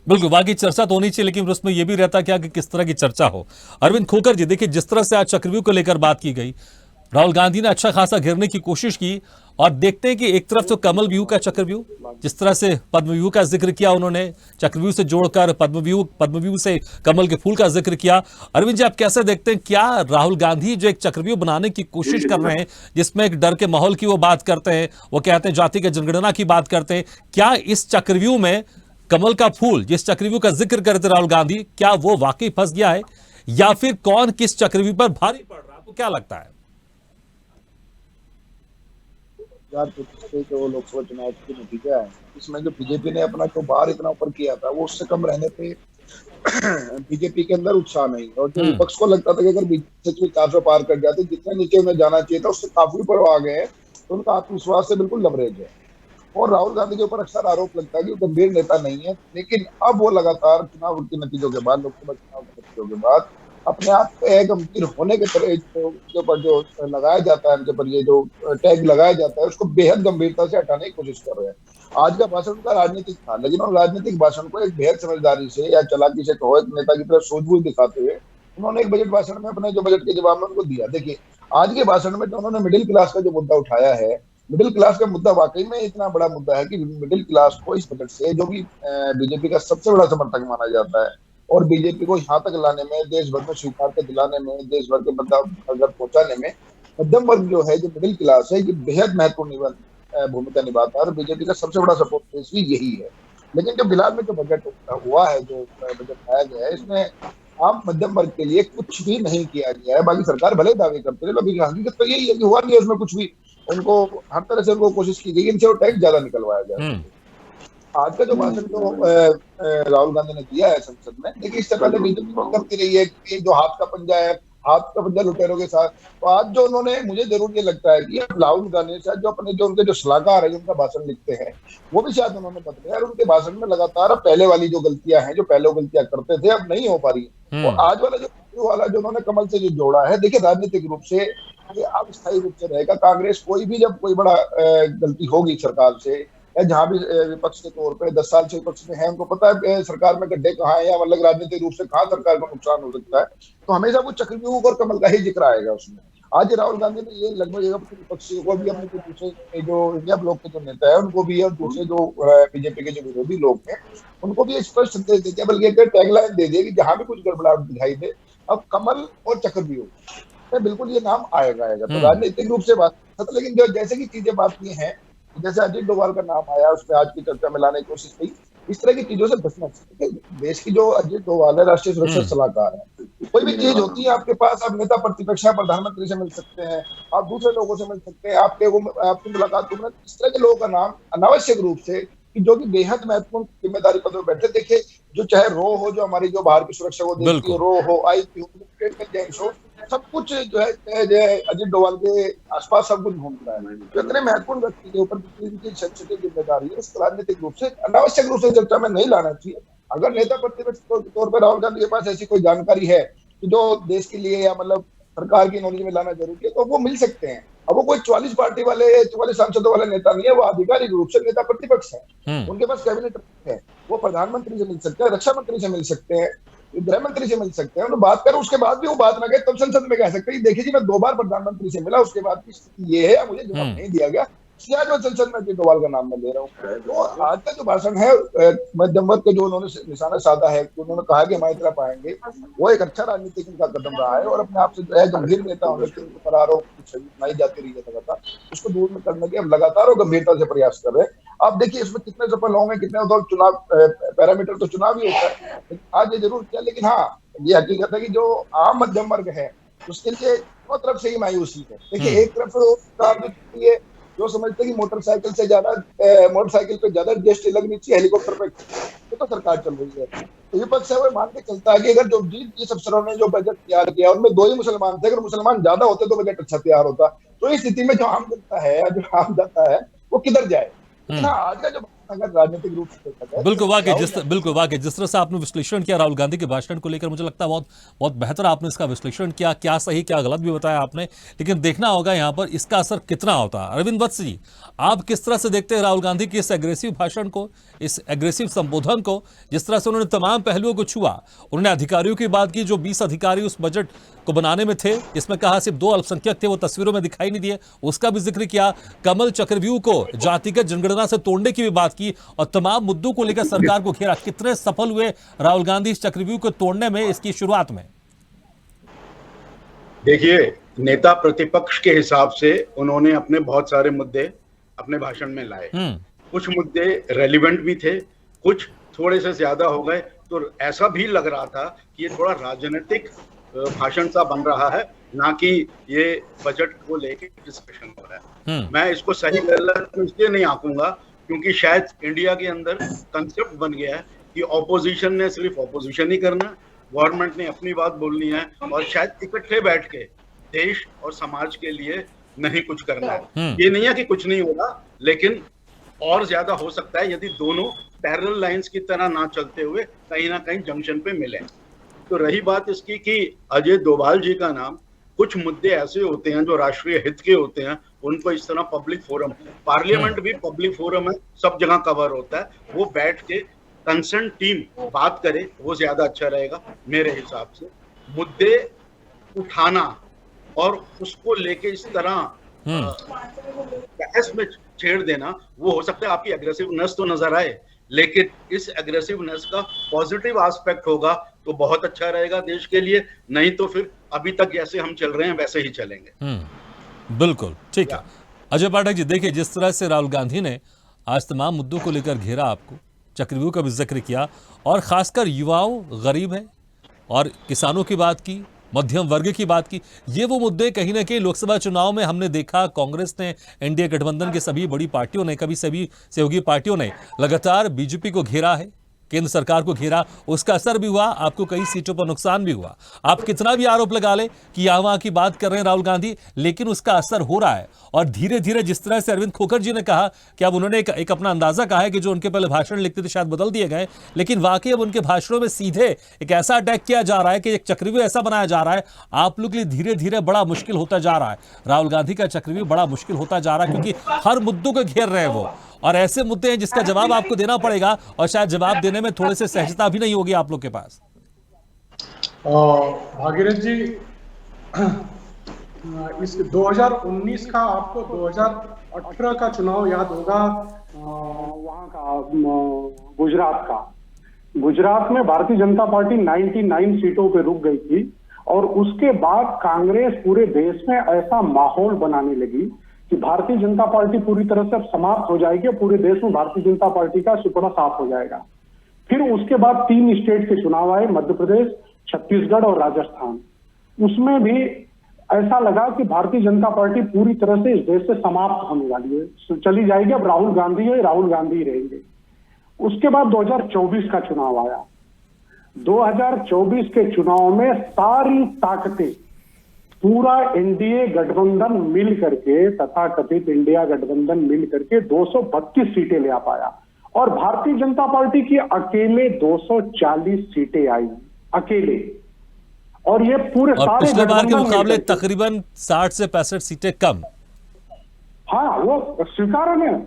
बिल्कुल, बाकी चर्चा तो होनी चाहिए, लेकिन उसमें यह भी रहता क्या कि किस तरह की चर्चा हो। अरविंद खोकर जी, देखिए जिस तरह से आज चक्रव्यूह को लेकर बात की गई, राहुल गांधी ने अच्छा खासा घेरने की कोशिश की, और देखते हैं कि एक तरफ तो कमल व्यूह का चक्रव्यूह, जिस तरह से पद्म व्यूह का जिक्र किया उन्होंने, चक्रव्यूह से जोड़कर पद्म व्यूह से कमल के फूल का जिक्र किया। अरविंद जी, आप कैसे देखते हैं, क्या राहुल गांधी जो एक चक्रव्यूह बनाने की कोशिश कर रहे हैं, जिसमें एक डर के माहौल की वो बात करते हैं, वो कहते हैं जाति के जनगणना की बात करते हैं, क्या इस चक्रव्यूह में कमल का फूल, जिस चक्रव्यूह का जिक्र करते राहुल गांधी, क्या वो वाकई फंस गया है, या फिर कौन किस चक्रव्यूह पर भारी पड़ रहा है? आपको क्या लगता है? जो लोकसभा चुनाव के नतीजा है, इसमें जो बीजेपी ने अपना जो बार इतना ऊपर किया था, वो उससे कम रहने पे बीजेपी के अंदर उत्साह नहीं। और जो विपक्ष को लगता था कि अगर बीजेपी 400 पार कर जाते, जितने नीचे उन्हें जाना चाहिए था उससे काफी ऊपर आ गए, तो उनका आत्मविश्वास से बिल्कुल लबरेज है। और राहुल गांधी के ऊपर अक्सर आरोप लगता है कि वो गंभीर नेता नहीं है, लेकिन अब वो लगातार चुनाव के नतीजों के बाद, लोकसभा चुनाव के नतीजों के बाद अपने आप पे गंभीर होने के तरह जो पर जो लगाया जाता है, उनके पर ये जो टैग लगाया जाता है, उसको बेहद गंभीरता से हटाने की कोशिश कर रहे हैं। आज का भाषण उनका राजनीतिक था, लेकिन उन राजनीतिक भाषण को एक बेहद समझदारी से या चालाकी से कहो, एक नेता की तरह सूझबूझ दिखाते हुए उन्होंने एक बजट भाषण में अपने जो बजट के जवाब में उनको दिया। देखिए, आज के भाषण में जो उन्होंने मिडिल क्लास का जो मुद्दा उठाया है, मिडिल क्लास का मुद्दा वाकई में इतना बड़ा मुद्दा है कि मिडिल क्लास को इस बजट से, जो भी बीजेपी का सबसे बड़ा समर्थक माना जाता है, और बीजेपी को यहाँ तक लाने में, देश भर में स्वीकार दिलाने में, देश भर के मतलब पहुंचाने में मध्यम वर्ग जो है, जो मिडिल क्लास है, ये बेहद महत्वपूर्ण भूमिका निभाता है। और बीजेपी का सबसे बड़ा सपोर्ट बेस भी यही है। लेकिन जो फिलहाल में जो बजट हुआ है, जो बजट लाया गया है, इसमें आम मध्यम वर्ग के लिए कुछ भी नहीं किया गया है। बाकी सरकार भले दावे करते रहे, लेकिन हकीकत तो यही है कि हुआ नहीं है उसमें कुछ भी। उनको हर तरह से उनको कोशिश की गई इनसे वो टैक्स ज्यादा निकलवाया गया। आज का जो भाषण जो राहुल गांधी ने दिया है संसद में, देखिए इससे पहले बीजेपी करती रही है कि जो हाथ का पंजा है, हाथ का पंजा लुटेरों के साथ। तो आज जो उन्होंने, मुझे जरूर ये लगता है कि राहुल गांधी शायद जो अपने जो उनके जो सलाहकार है, उनका भाषण लिखते हैं, वो भी शायद उन्होंने बदले। और उनके भाषण में लगातार पहले वाली जो गलतियां हैं, जो पहले गलतियां करते थे, अब नहीं हो पा रही है। और आज वाला जो उन्होंने कमल से जो जोड़ा है, देखिए राजनीतिक रूप से ये अब स्थायी रूप से रहेगा। कांग्रेस कोई भी जब कोई बड़ा गलती होगी सरकार से, या जहां भी विपक्ष के तौर पे 10 साल से विपक्ष में है, उनको पता है सरकार में गड्ढे कहाँ है, या मतलब राजनीतिक रूप से कहाँ सरकार को नुकसान हो सकता है, तो हमेशा वो चक्रव्यूह और कमल का ही जिक्र आएगा उसमें। आज राहुल गांधी ने ये लगभग विपक्षी को भी, अपने दूसरे जो इंडिया ब्लॉक के जो नेता है उनको भी, और दूसरे जो बीजेपी के जो विरोधी लोग हैं उनको भी स्पष्ट संदेश दे दिया, बल्कि एक टैगलाइन दे दिया कि जहां भी कुछ गड़बड़ाहट दिखाई दे, अब कमल और चक्रव्यूह बिल्कुल ये नाम आएगा। तो राजनीतिक रूप से बात, लेकिन जो जैसे की चीजें बात की है, जैसे अजीत डोभाल का नाम आया, उसमें आज की चर्चा में लाने की कोशिश की, इस तरह की चीजों से बचना चाहिए। देश की जो अजीत डोभाल है, राष्ट्रीय सुरक्षा सलाहकार है, कोई भी चीज होती है आपके पास, आप नेता प्रतिपक्ष, प्रधानमंत्री से मिल सकते हैं, आप दूसरे लोगों से मिल सकते हैं, आपकी मुलाकात, इस तरह के लोगों का नाम अनावश्यक रूप से कि जो कि बेहद महत्वपूर्ण जिम्मेदारी पदों पर बैठे। देखिए, जो चाहे रो हो, जो हमारी जो बाहर की सुरक्षा को देखती है, रो हो, आईपी हो, स्टेट इंटेलिजेंस हो, सब कुछ जो है अजीत डोभाल के आसपास सब कुछ घूम रहा है। तो इतने महत्वपूर्ण व्यक्ति के ऊपर इनकी सेंसिटिव जिम्मेदारी है, उसको राजनीतिक रूप से अनावश्यक रूप से चर्चा में नहीं लाना चाहिए। अगर नेता प्रतिपक्ष के तौर पर राहुल गांधी के पास ऐसी कोई जानकारी है कि जो देश के लिए या मतलब सरकार की नॉलेज में लाना जरूरी है, तो वो मिल सकते हैं। अब वो कोई 44 पार्टी वाले 44 सांसदों वाले नेता नहीं है, वो आधिकारिक रूप से नेता प्रतिपक्ष है। उनके पास कैबिनेट है, वो प्रधानमंत्री से मिल सकते हैं, रक्षा मंत्री से मिल सकते हैं, गृह मंत्री से मिल सकते हैं। तो बात करें, उसके बाद भी वो बात ना कहे, तब संसद में कह सकते हैं देखिए जी मैं 2 बार प्रधानमंत्री से मिला, उसके बाद की स्थिति ये है, मुझे जवाब नहीं दिया गया, इसलिए आज मैं संसद में अजीत डोभाल का नाम मैं ले रहा हूँ। तो आज का जो भाषण है मध्यम वर्ग के जो उन्होंने निशाना साधा है, उन्होंने कहा कि हमारी तरह पाएंगे, वो एक अच्छा राजनीतिक उनका कदम रहा है। और अपने आप से जो है गंभीर नेता होने के करारों की सुनाई जाती रही है लगातार, उसको दूर में करने के अब लगातार और गंभीरता से प्रयास कर रहे हैं। अब देखिए इसमें कितने सफल होंगे, कितने चुनाव पैरामीटर तो चुनाव ही होता है, आज ये जरूर किया। लेकिन हाँ, ये हकीकत है कि जो आम मध्यम वर्ग है उसके लिए दोनों तरफ से ही मायूसी है। देखिए, एक तरफ तो जो समझते हैं कि मोटरसाइकिल पे ज्यादा जीएसटी लगनी चाहिए, हेलीकॉप्टर पे तो सरकार चल रही है। तो विपक्ष है वो मान के चलता है कि अगर जो जिस अफसरों ने जो बजट तैयार किया उनमें 2 ही मुसलमान थे, अगर मुसलमान ज्यादा होते तो बजट अच्छा तैयार होता। तो इस स्थिति में जो आम जनता है, जो आम जनता है, वो किधर जाए? आज का जो अगर राजनीतिक रूप से बिल्कुल वाकई जिस तरह से आपने विश्लेषण किया राहुल गांधी के भाषण को लेकर, मुझे लगता है बहुत बेहतर आपने इसका विश्लेषण किया, क्या सही क्या गलत भी बताया आपने। लेकिन देखना होगा यहाँ पर इसका असर कितना होता है। अरविंद वत्स जी, आप किस तरह से देखते हैं राहुल गांधी के इस एग्रेसिव भाषण को, इस एग्रेसिव संबोधन को, जिस तरह से उन्होंने तमाम पहलुओं को छुआ। उन्होंने अधिकारियों की बात की, जो 20 अधिकारी उस बजट को बनाने में थे, इसमें कहा सिर्फ 2 अल्पसंख्यक थे, वो तस्वीरों में दिखाई नहीं दिए, उसका भी जिक्र किया। कमल चक्रव्यूह को जातिगत जनगणना से तोड़ने की भी बात की और तमाम मुद्दों को लेकर सरकार को घेरा। कितने सफल हुए राहुल गांधी इस चक्रव्यूह को तोड़ने में इसकी शुरुआत में? देखिए, नेता प्रतिपक्ष के हिसाब से उन्होंने अपने बहुत सारे मुद्दे अपने भाषण में लाए। कुछ मुद्दे रेलिवेंट भी थे, कुछ थोड़े से ज्यादा हो गए। तो ऐसा भी लग रहा था कि ये थोड़ा राजनीतिक भाषण सा बन रहा है, ना कि ये बजट को लेकर डिस्कशन हो रहा है। मैं इसको सही गलत इसलिए नहीं आंकूंगा क्योंकि शायद इंडिया के अंदर कंसेप्ट बन गया है कि ऑपोजिशन ने सिर्फ ऑपोजिशन ही करना, गवर्नमेंट ने अपनी बात बोलनी है और शायद इकट्ठे बैठ के देश और समाज के लिए नहीं कुछ करना है। ये नहीं है कि कुछ नहीं होगा, लेकिन और ज्यादा हो सकता है यदि दोनों पैरेलल लाइंस की तरह ना चलते हुए कहीं ना कहीं जंक्शन पे मिले। तो रही बात इसकी कि अजय डोभाल जी का नाम, कुछ मुद्दे ऐसे होते हैं जो राष्ट्रीय हित के होते हैं, उनको इस तरह पब्लिक फोरम, पार्लियामेंट भी पब्लिक फोरम है, सब जगह कवर होता है, वो बैठ के कंसर्न टीम बात करे, वो ज्यादा अच्छा रहेगा मेरे हिसाब से। मुद्दे उठाना और उसको लेके इस तरह बहस में छेड़ देना, वो हो सकता है आपकी एग्रेसिवनेस तो नजर आए, लेकिन इस एग्रेसिवनेस का पॉजिटिव एस्पेक्ट होगा तो बहुत अच्छा रहेगा देश के लिए, नहीं तो फिर अभी तक जैसे हम चल रहे हैं वैसे ही चलेंगे। बिल्कुल ठीक है। अजय पाठक जी, देखिए जिस तरह से राहुल गांधी ने आज तमाम मुद्दों को लेकर घेरा, आपको चक्रव्यूह का भी जिक्र किया और खासकर युवाओं, गरीब हैं और किसानों की बात की, मध्यम वर्ग की बात की। ये वो मुद्दे कहीं ना कहीं लोकसभा चुनाव में हमने देखा, कांग्रेस ने, एनडीए गठबंधन के सभी बड़ी पार्टियों ने, कभी सभी सहयोगी पार्टियों ने लगातार बीजेपी को घेरा है, केंद्र सरकार को घेरा, उसका असर भी हुआ, आपको कई सीटों पर नुकसान भी हुआ। आप कितना भी आरोप लगा ले कि यहाँ वहाँ की बात कर रहे हैं राहुल गांधी, लेकिन उसका असर हो रहा है। और धीरे धीरे जिस तरह से अरविंद खोखर जी ने कहा कि अब उन्होंने एक अपना अंदाजा कहा है कि जो उनके पहले भाषण लिखते थे शायद बदल दिए गए, लेकिन वाकई अब उनके भाषणों में सीधे एक ऐसा अटैक किया जा रहा है कि एक चक्रव्यूह ऐसा बनाया जा रहा है, आप लोग के लिए धीरे धीरे बड़ा मुश्किल होता जा रहा है। राहुल गांधी का चक्रव्यूह बड़ा मुश्किल होता जा रहा है क्योंकि हर मुद्दों को घेर रहे हैं वो, और ऐसे मुद्दे हैं जिसका जवाब आपको देना पड़ेगा और शायद जवाब देने में थोड़े से सहजता भी नहीं होगी आप लोग के पास। भागीरथ जी, इस 2019 का आपको 2018 का चुनाव याद होगा, वहां का गुजरात में भारतीय जनता पार्टी 99 सीटों पे रुक गई थी और उसके बाद कांग्रेस पूरे देश में ऐसा माहौल बनाने लगी कि भारतीय जनता पार्टी पूरी तरह से अब समाप्त हो जाएगी, पूरे देश में भारतीय जनता पार्टी का सुपड़ा साफ हो जाएगा। फिर उसके बाद 3 स्टेट के चुनाव आए, मध्य प्रदेश, छत्तीसगढ़ और राजस्थान। उसमें भी ऐसा लगा कि भारतीय जनता पार्टी पूरी तरह से इस देश से समाप्त होने वाली है, चली जाएगी, अब राहुल गांधी है, राहुल गांधी रहेंगे। उसके बाद 2024 का चुनाव आया। 2024 के चुनाव में सारी ताकतें, पूरा एनडीए गठबंधन मिल करके, तथाकथित इंडिया गठबंधन मिल करके 232 सीटें ले आ पाया और भारतीय जनता पार्टी की अकेले 240 सीटें आई, अकेले। और ये पूरे और सारे पिछले बार के गठबंधन मुकाबले मिलकर के- तकरीबन 60 से 65 सीटें कम। हाँ, वो स्वीकार है,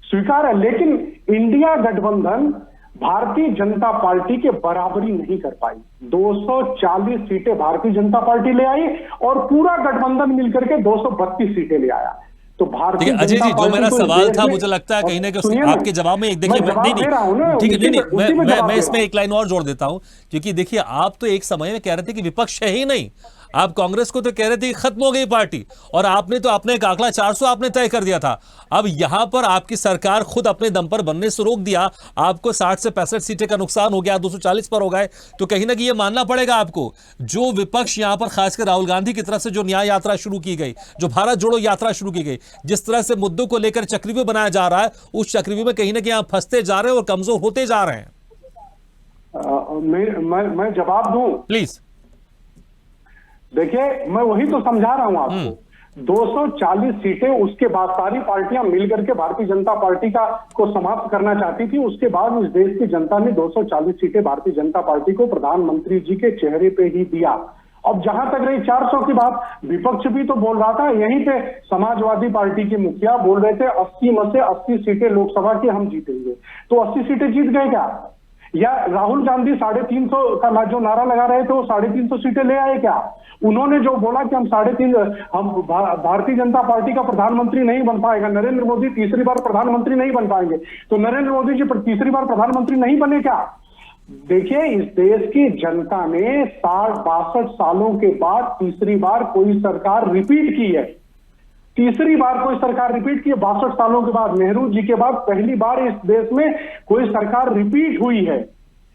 स्वीकार है, लेकिन इंडिया गठबंधन भारतीय जनता पार्टी के बराबरी नहीं कर पाई। 240 सीटें भारतीय जनता पार्टी ले आई और पूरा गठबंधन मिलकर के 232 सीटें ले आया। तो भारतीय अजय जी, जो मेरा को इस सवाल देश था, में- मुझे लगता है कहीं ना कहीं सुनिए ना, आपके जवाब में एक देखिए, मैं जवाब नहीं दे रहा हूं ना, ठीक है, उसी नहीं में जवाब मैं दे इसमें रहा एक लाइन और जोड़ देता हूं, क्योंकि देखिए आप तो एक समय में कह रहे थे कि विपक्ष है ही नहीं, आप कांग्रेस को तो कह रहे थे कि खत्म हो गई पार्टी, और आपने तो अपने एक आंकड़ा 400 आपने तय कर दिया था। अब यहां पर आपकी सरकार खुद अपने दम पर बनने से रोक दिया, आपको 60 से 65 सीटें का नुकसान हो गया, 240 पर हो गए, तो कहीं ना कहीं ये मानना पड़ेगा आपको, जो विपक्ष यहां पर खासकर राहुल गांधी की तरफ से जो न्याय यात्रा शुरू की गई, जो भारत जोड़ो यात्रा शुरू की गई, जिस तरह से मुद्दों को लेकर चक्रव्यूह बनाया जा रहा है, उस चक्रव्यूह में कहीं ना कहीं आप फंसते जा रहे हैं और कमजोर होते जा रहे हैं। मैं जवाब दूं? प्लीज। देखिए, मैं वही तो समझा रहा हूं आपको। 240 सीटें, उसके बाद सारी पार्टियां मिलकर के भारतीय जनता पार्टी को समाप्त करना चाहती थी। उसके बाद इस देश की जनता ने 240 सीटें भारतीय जनता पार्टी को प्रधानमंत्री जी के चेहरे पे ही दिया। अब जहां तक रही 400 की बात, विपक्ष भी तो बोल रहा था, यहीं पे समाजवादी पार्टी के मुखिया बोल रहे थे 80 में से 80 सीटें लोकसभा की हम जीतेंगे। तो 80 सीटें जीत गए क्या? या राहुल गांधी 350 का जो नारा लगा रहे थे वो 350 सीटें ले आए क्या? उन्होंने जो बोला कि हम 3.5 हम भारतीय जनता पार्टी का प्रधानमंत्री नहीं बन पाएगा, नरेंद्र मोदी तीसरी बार प्रधानमंत्री नहीं बन पाएंगे, तो नरेंद्र मोदी जी तीसरी बार प्रधानमंत्री नहीं बने क्या? देखिए, इस देश की जनता ने 62 सालों के बाद तीसरी बार कोई सरकार रिपीट की है। तीसरी बार कोई सरकार रिपीट की है 62 सालों के बाद। नेहरू जी के बाद पहली बार इस देश में कोई सरकार रिपीट हुई है।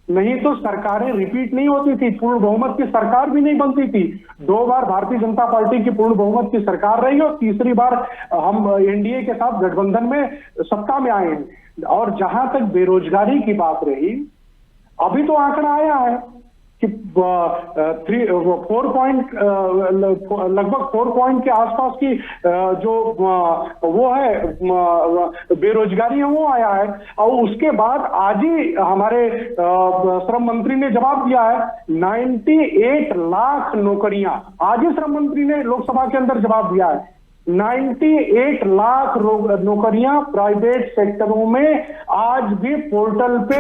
नहीं तो सरकारें रिपीट नहीं होती थी, पूर्ण बहुमत की सरकार भी नहीं बनती थी। 2 बार भारतीय जनता पार्टी की पूर्ण बहुमत की सरकार रही और तीसरी बार हम एनडीए के साथ गठबंधन में सत्ता में आए हैं। और जहां तक बेरोजगारी की बात रही, अभी तो आंकड़ा आया है कि 4 पॉइंट के आसपास की जो वो है बेरोजगारी है, वो आया है। और उसके बाद आज ही हमारे श्रम मंत्री ने जवाब दिया है 98 लाख नौकरियां, आज ही श्रम मंत्री ने लोकसभा के अंदर जवाब दिया है 98 लाख नौकरियां प्राइवेट सेक्टरों में आज भी पोर्टल पे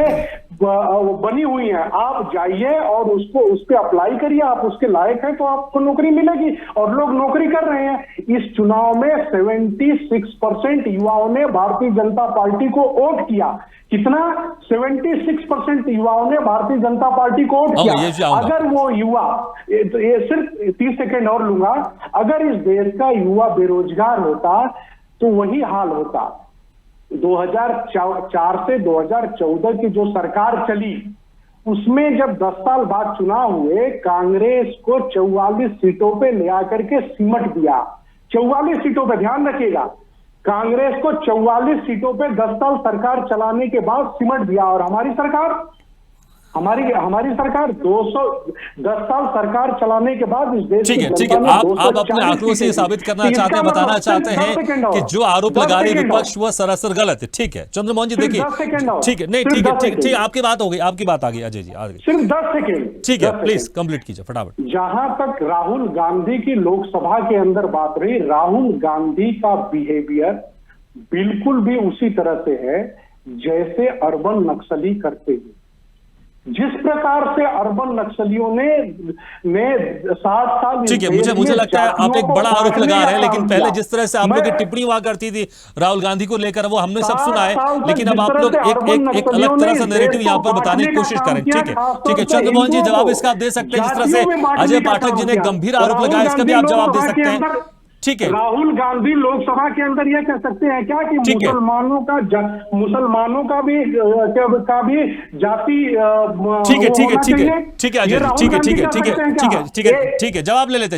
बनी हुई हैं। आप जाइए और उस पे अप्लाई करिए, आप उसके लायक हैं तो आपको नौकरी मिलेगी, और लोग नौकरी कर रहे हैं। इस चुनाव में 76% युवाओं ने भारतीय जनता पार्टी को वोट किया। कितना? 76% युवाओं ने भारतीय जनता पार्टी को वोट किया। अगर वो युवा, ये सिर्फ 30 सेकेंड और लूंगा, अगर इस देश का युवा बेरोजगार होता तो वही हाल होता। 2004 से 2014 की जो सरकार चली, उसमें जब 10 साल बाद चुनाव हुए, कांग्रेस को 44 सीटों पे ले आकर के सिमट दिया। 44 सीटों पे, ध्यान रखिएगा, कांग्रेस को 44 सीटों पे 10 साल सरकार चलाने के बाद सिमट दिया। और हमारी सरकार 210 साल सरकार चलाने के बाद इस देश ठीक है, आप अपने आंकड़ों से साबित करना चाहते हैं, बताना चाहते हैं कि जो आरोप लगा रहे विपक्ष वो सरासर गलत है। ठीक है चंद्रमोहन जी, देखिए, ठीक है, नहीं ठीक है, आपकी बात हो गई, आपकी बात आ गई। अजय जी आगे, सिर्फ 10 सेकेंड, ठीक है, प्लीज कंप्लीट कीजिए फटाफट। जहां तक राहुल गांधी की लोकसभा के अंदर बात रही, राहुल गांधी का बिहेवियर बिल्कुल भी उसी तरह से है जैसे अर्बन नक्सली करते हैं। जिस प्रकार से अर्बन नक्सलियों ने 60 साल, ठीक है, मुझे लगता है आप एक बड़ा आरोप लगा रहे हैं, लेकिन पहले जिस तरह से आप लोग की टिप्पणी हुआ करती थी राहुल गांधी को लेकर, वो हमने सब सुना है, लेकिन अब आप लोग एक अलग तरह से नैरेटिव यहाँ पर बताने की कोशिश करें। ठीक है चंद्रमोहन जी, जवाब इसका आप दे सकते हैं, जिस तरह से अजय पाठक जी ने गंभीर आरोप लगाया, इसका भी आप जवाब दे सकते हैं। ठीक है, राहुल गांधी लोकसभा के अंदर यह कह सकते हैं क्या कि मुसलमानों का भी जाति, ठीक है, जवाब ले लेते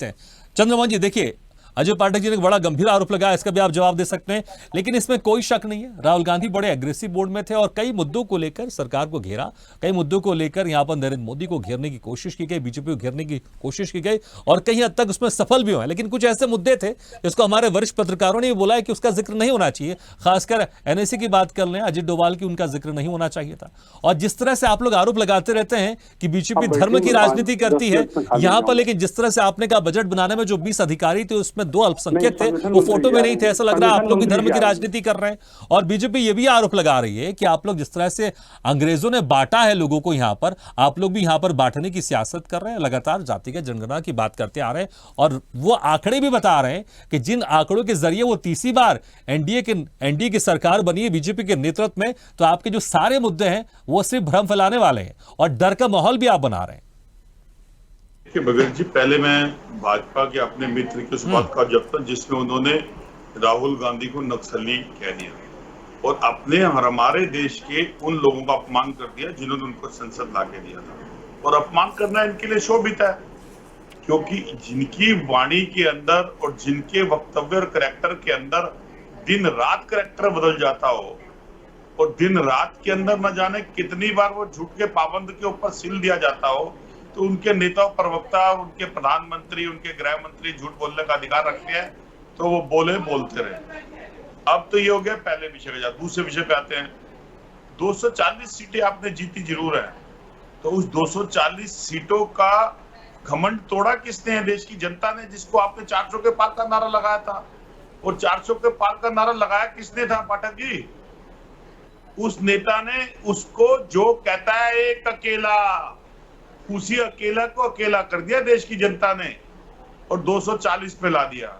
हैं। चंद्रमोहन जी, देखिए, अजय पाठक जी ने एक बड़ा गंभीर आरोप लगाया, इसका भी आप जवाब दे सकते हैं, लेकिन इसमें कोई शक नहीं है राहुल गांधी बड़े एग्रेसिव मोड में थे और कई मुद्दों को लेकर सरकार को घेरा, कई मुद्दों को लेकर यहां पर नरेंद्र मोदी को घेरने की कोशिश की गई, बीजेपी को घेरने की कोशिश की गई और कहीं हद तक उसमें सफल भी हुए। लेकिन कुछ ऐसे मुद्दे थे जिसको हमारे वरिष्ठ पत्रकारों ने भी बोला है कि उसका जिक्र नहीं होना चाहिए, खासकर एनएसए की बात कर लें, अजित डोभाल की, उनका जिक्र नहीं होना चाहिए था। और जिस तरह से आप लोग आरोप लगाते रहते हैं कि बीजेपी धर्म की राजनीति करती है यहां पर, लेकिन जिस तरह से आपने कहा बजट बनाने में जो 20 अधिकारी थे उसमें 2 अल्पसंख्यक थे, वो फोटो में नहीं थे, ऐसा लग रहा है आप लोग भी धर्म की राजनीति कर रहे हैं। और बीजेपी ये भी आरोप लगा रही है कि आप लोग जिस तरह से अंग्रेजों ने बांटा है लोगों को यहां पर, आप लोग भी यहां पर बांटने की सियासत कर रहे हैं, लगातार जातिगत जनगणना की बात करते आ रहे हैं और वो आंकड़े भी बता रहे हैं कि जिन आंकड़ों के जरिए वो तीसरी बार एनडीए की सरकार बनी है बीजेपी के नेतृत्व में, तो आपके जो सारे मुद्दे हैं वो सिर्फ भ्रम फैलाने वाले हैं और डर का माहौल भी आप बना रहे हैं। भगत जी, पहले मैं भाजपा के अपने मित्र की उस बात का जब तक जिसमें उन्होंने राहुल गांधी को नक्सली कह दिया और अपने हमारे देश के उन लोगों का अपमान कर दिया जिन्होंने उनको संसद ला के दिया था। और अपमान करना इनके लिए शोभित है, क्योंकि जिनकी वाणी के अंदर और जिनके वक्तव्य और करैक्टर के अंदर दिन रात करैक्टर बदल जाता हो और दिन रात के अंदर न जाने कितनी बार वो झूठ के पाबंद के ऊपर सील दिया जाता हो, तो उनके नेता प्रवक्ता, उनके प्रधानमंत्री, उनके गृह मंत्री झूठ बोलने का अधिकार रखते हैं, तो वो बोलते रहे। अब तो ये हो गया पहले विषय पे। दूसरे विषय पे आते हैं। 240 सीटें आपने जीती जरूर है, तो उस 240 सीटों का घमंड तोड़ा किसने है? देश की जनता ने, जिसको आपने 400 के पार का नारा लगाया था। और 400 के पार का नारा लगाया किसने था पाठक जी? उस नेता ने। उसको जो कहता है एक अकेला, उसी अकेला को अकेला कर दिया देश की जनता ने और 240 पे ला दिया।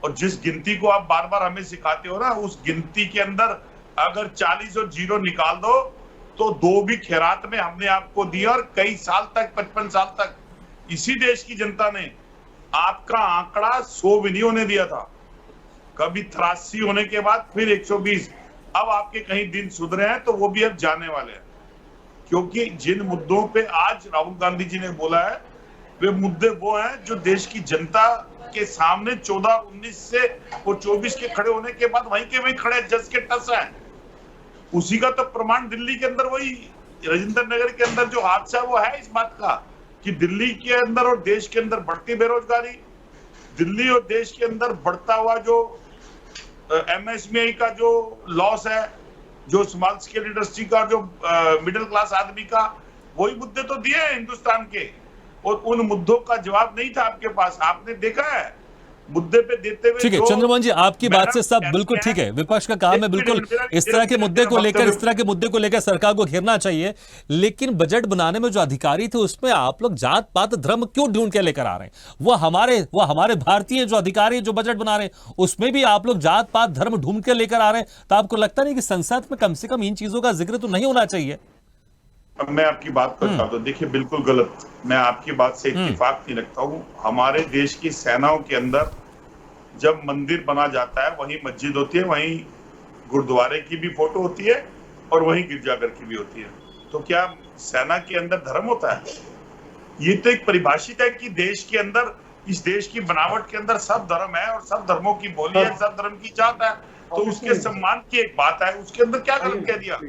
और जिस गिनती को आप बार बार हमें सिखाते हो ना, उस गिनती के अंदर अगर 40 और 0 निकाल दो तो 2 भी खैरात में हमने आपको दिया और कई साल तक, 55 साल तक इसी देश की जनता ने आपका आंकड़ा 100 भी नहीं होने दिया था। कभी 83 होने के बाद फिर 120। अब आपके कहीं दिन सुधरे हैं तो वो भी अब जाने वाले हैं, क्योंकि जिन मुद्दों पे आज राहुल गांधी जी ने बोला है वे मुद्दे वो हैं जो देश की जनता के सामने 14, 19 से वो 24 के खड़े होने के बाद वहीं के वहीं खड़े जस के टस हैं। उसी का तो प्रमाण दिल्ली के अंदर, वही राजेंद्र नगर के अंदर जो हादसा वो है इस बात का कि दिल्ली के अंदर और देश के अंदर बढ़ती बेरोजगारी, दिल्ली और देश के अंदर बढ़ता हुआ जो एमएसएमई का जो लॉस है, जो स्मॉल स्केल इंडस्ट्री का, जो मिडिल क्लास आदमी का, वही मुद्दे तो दिए हैं हिंदुस्तान के। और उन मुद्दों का जवाब नहीं था आपके पास। आपने देखा है मुद्दे पे देते हुए। ठीक है चंद्रमोहन जी, आपकी बात से सब बिल्कुल ठीक है। विपक्ष का काम है बिल्कुल इस तरह के मुद्दे को लेकर सरकार को घेरना चाहिए, लेकिन बजट बनाने में जो अधिकारी थे उसमें आप लोग जात पात धर्म क्यों ढूंढ के लेकर आ रहे हैं? वो हमारे भारतीय जो अधिकारी जो बजट बना रहे हैं उसमें भी आप लोग जात पात धर्म ढूंढ के लेकर आ रहे हैं, तो आपको लगता नहीं कि संसद में कम से कम इन चीजों का जिक्र तो नहीं होना चाहिए? अब मैं आपकी बात करता हूं तो देखिए बिल्कुल गलत, मैं आपकी बात से इत्तेफाक नहीं रखता हूं। हमारे देश की सेनाओं के अंदर जब मंदिर बना जाता है वहीं मस्जिद होती है, वहीं गुरुद्वारे की भी फोटो होती है और वहीं गिरजाघर की भी होती है। तो क्या सेना के अंदर धर्म होता है? ये तो एक परिभाषित है कि देश के अंदर, इस देश की बनावट के अंदर सब धर्म है और सब धर्मों की बोली है, सब धर्म की जात है, तो उसके सम्मान की एक बात है। उसके अंदर क्या गलत कह दिया?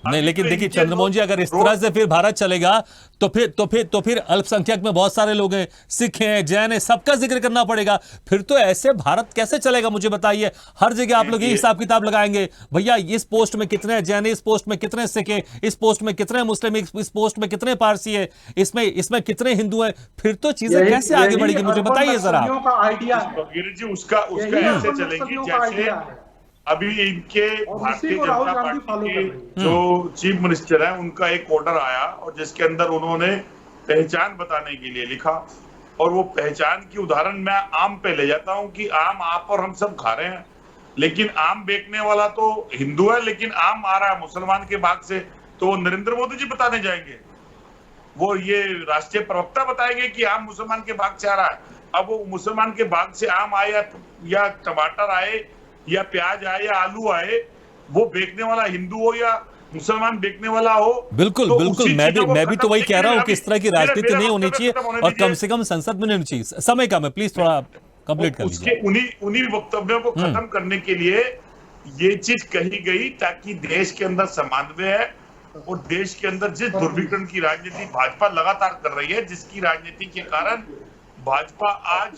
नहीं, लेकिन देखिए चंद्रमोहन जी, अगर इस तरह से फिर भारत चलेगा तो फिर अल्पसंख्यक में बहुत सारे लोग हैं, सिख हैं, जैन हैं, सबका जिक्र करना पड़ेगा। फिर तो ऐसे भारत कैसे चलेगा मुझे बताइए? हर जगह आप लोग ये हिसाब किताब लगाएंगे, भैया इस पोस्ट में कितने जैन, इस पोस्ट में कितने सिख हैं, इस पोस्ट में कितने मुस्लिम, इस पोस्ट में कितने पारसी है, इसमें कितने हिंदू हैं। फिर तो चीजें कैसे आगे बढ़ेगी मुझे बताइए जरा। उसका ऐसे चलेगी जैसे अभी इनके भारतीय जनता पार्टी के जो चीफ मिनिस्टर हैं उनका एक ऑर्डर आया और जिसके अंदर उन्होंने पहचान बताने के लिए लिखा, और वो पहचान की उदाहरण मैं आम पे ले जाता हूं कि आम आप और हम सब खा रहे हैं, लेकिन आम बेचने वाला तो हिंदू है, लेकिन आम आ रहा है मुसलमान के भाग से, तो वो नरेंद्र मोदी जी बताने जाएंगे? वो ये राष्ट्रीय प्रवक्ता बताएंगे कि आम मुसलमान के भाग से आ रहा है? अब वो मुसलमान के भाग से आम आए या टमाटर आए या प्याज आए या आलू आए, वो बेचने वाला हिंदू हो या मुसलमान बेचने वाला हो, बिल्कुल तो बिल्कुल मैं भी तो वही कह रहा हूं कि इस तरह की राजनीति नहीं होनी चाहिए और कम से कम संसद में नहीं होनी चाहिए। समय कम है, प्लीज थोड़ा कंप्लीट कर उसके लीजिए। उन्हीं वक्तव्यों को खत्म करने के लिए ये चीज कही गई ताकि देश के अंदर समन्वय है और देश के अंदर जिस ध्रुवीकरण की राजनीति भाजपा लगातार कर रही है, जिसकी राजनीति के कारण भाजपा आज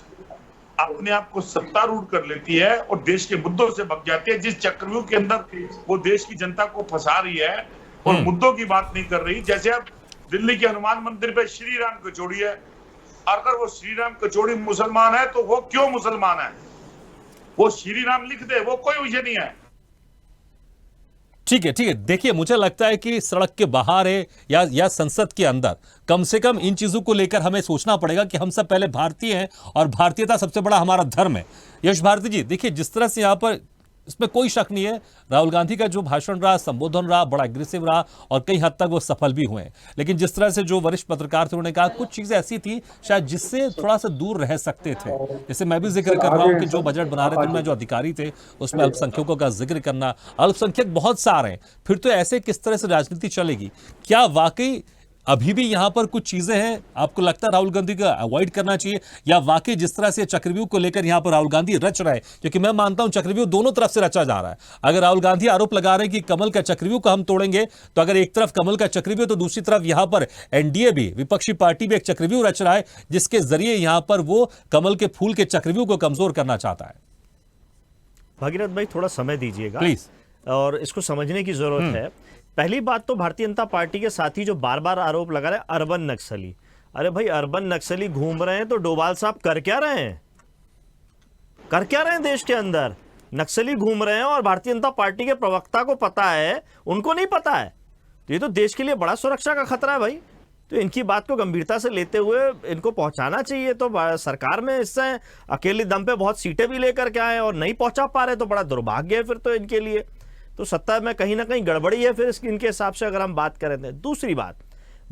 अपने आप को सत्तारूढ़ कर लेती है और देश के मुद्दों से भग जाती है, जिस चक्रव्यूह के अंदर वो देश की जनता को फंसा रही है और मुद्दों की बात नहीं कर रही। जैसे अब दिल्ली के हनुमान मंदिर पे श्री राम कचौड़ी है, अगर वो श्री राम कचौड़ी मुसलमान है तो वो क्यों मुसलमान है? वो श्री राम लिख दे, वो कोई विषय नहीं है। ठीक है, ठीक है। देखिए, मुझे लगता है कि सड़क के बाहर है या संसद के अंदर, कम से कम इन चीजों को लेकर हमें सोचना पड़ेगा कि हम सब पहले भारतीय हैं और भारतीयता सबसे बड़ा हमारा धर्म है। यश भारती जी, देखिए, जिस तरह से यहां पर, इसमें कोई शक नहीं है, राहुल गांधी का जो भाषण रहा, संबोधन रहा, बड़ा एग्रेसिव रहा और कई हद तक वो सफल भी हुए। लेकिन जिस तरह से जो वरिष्ठ पत्रकार थे उन्होंने कहा कुछ चीजें ऐसी थी शायद जिससे थोड़ा सा दूर रह सकते थे। जैसे मैं भी जिक्र कर रहा हूं कि जो बजट बना रहे थे उनमें जो अधिकारी थे उसमें अल्पसंख्यकों का जिक्र करना, अल्पसंख्यक बहुत सारे हैं, फिर तो ऐसे किस तरह से राजनीति चलेगी? क्या वाकई अभी भी यहां पर कुछ चीजें हैं आपको लगता है राहुल गांधी का अवॉइड करना चाहिए, या वाकई जिस तरह से चक्रव्यूह को लेकर यहां पर राहुल गांधी रच रहे हैं, क्योंकि मैं मानता हूं चक्रव्यूह दोनों तरफ से रचा जा रहा है। अगर राहुल गांधी आरोप लगा रहे हैं कि कमल का चक्रव्यूह को हम तोड़ेंगे, तो अगर एक तरफ कमल का चक्रव्यूह तो दूसरी तरफ यहां पर एनडीए भी, विपक्षी पार्टी भी एक चक्रव्यूह रच रहा है जिसके जरिए यहां पर वो कमल के फूल के चक्रव्यूह को कमजोर करना चाहता है। भागीरथ भाई, थोड़ा समय दीजिएगा प्लीज, और इसको समझने की जरूरत है। पहली बात तो भारतीय जनता पार्टी के साथी जो बार बार आरोप लगा रहे हैं अर्बन नक्सली, अरे भाई अर्बन नक्सली घूम रहे हैं तो डोभाल साहब कर क्या रहे हैं? कर क्या रहे हैं देश के अंदर? नक्सली घूम रहे हैं और भारतीय जनता पार्टी के प्रवक्ता को पता है, उनको नहीं पता है। तो ये तो देश के लिए बड़ा सुरक्षा का खतरा है भाई। तो इनकी बात को गंभीरता से लेते हुए इनको पहुंचाना चाहिए। तो सरकार में इससे अकेले दम पे बहुत सीटें भी लेकर के आए और नहीं पहुंचा पा रहे, तो बड़ा दुर्भाग्य है फिर तो इनके लिए। तो सत्ता में कहीं ना कहीं गड़बड़ी है फिर इनके हिसाब से, अगर हम बात करें तो। दूसरी बात,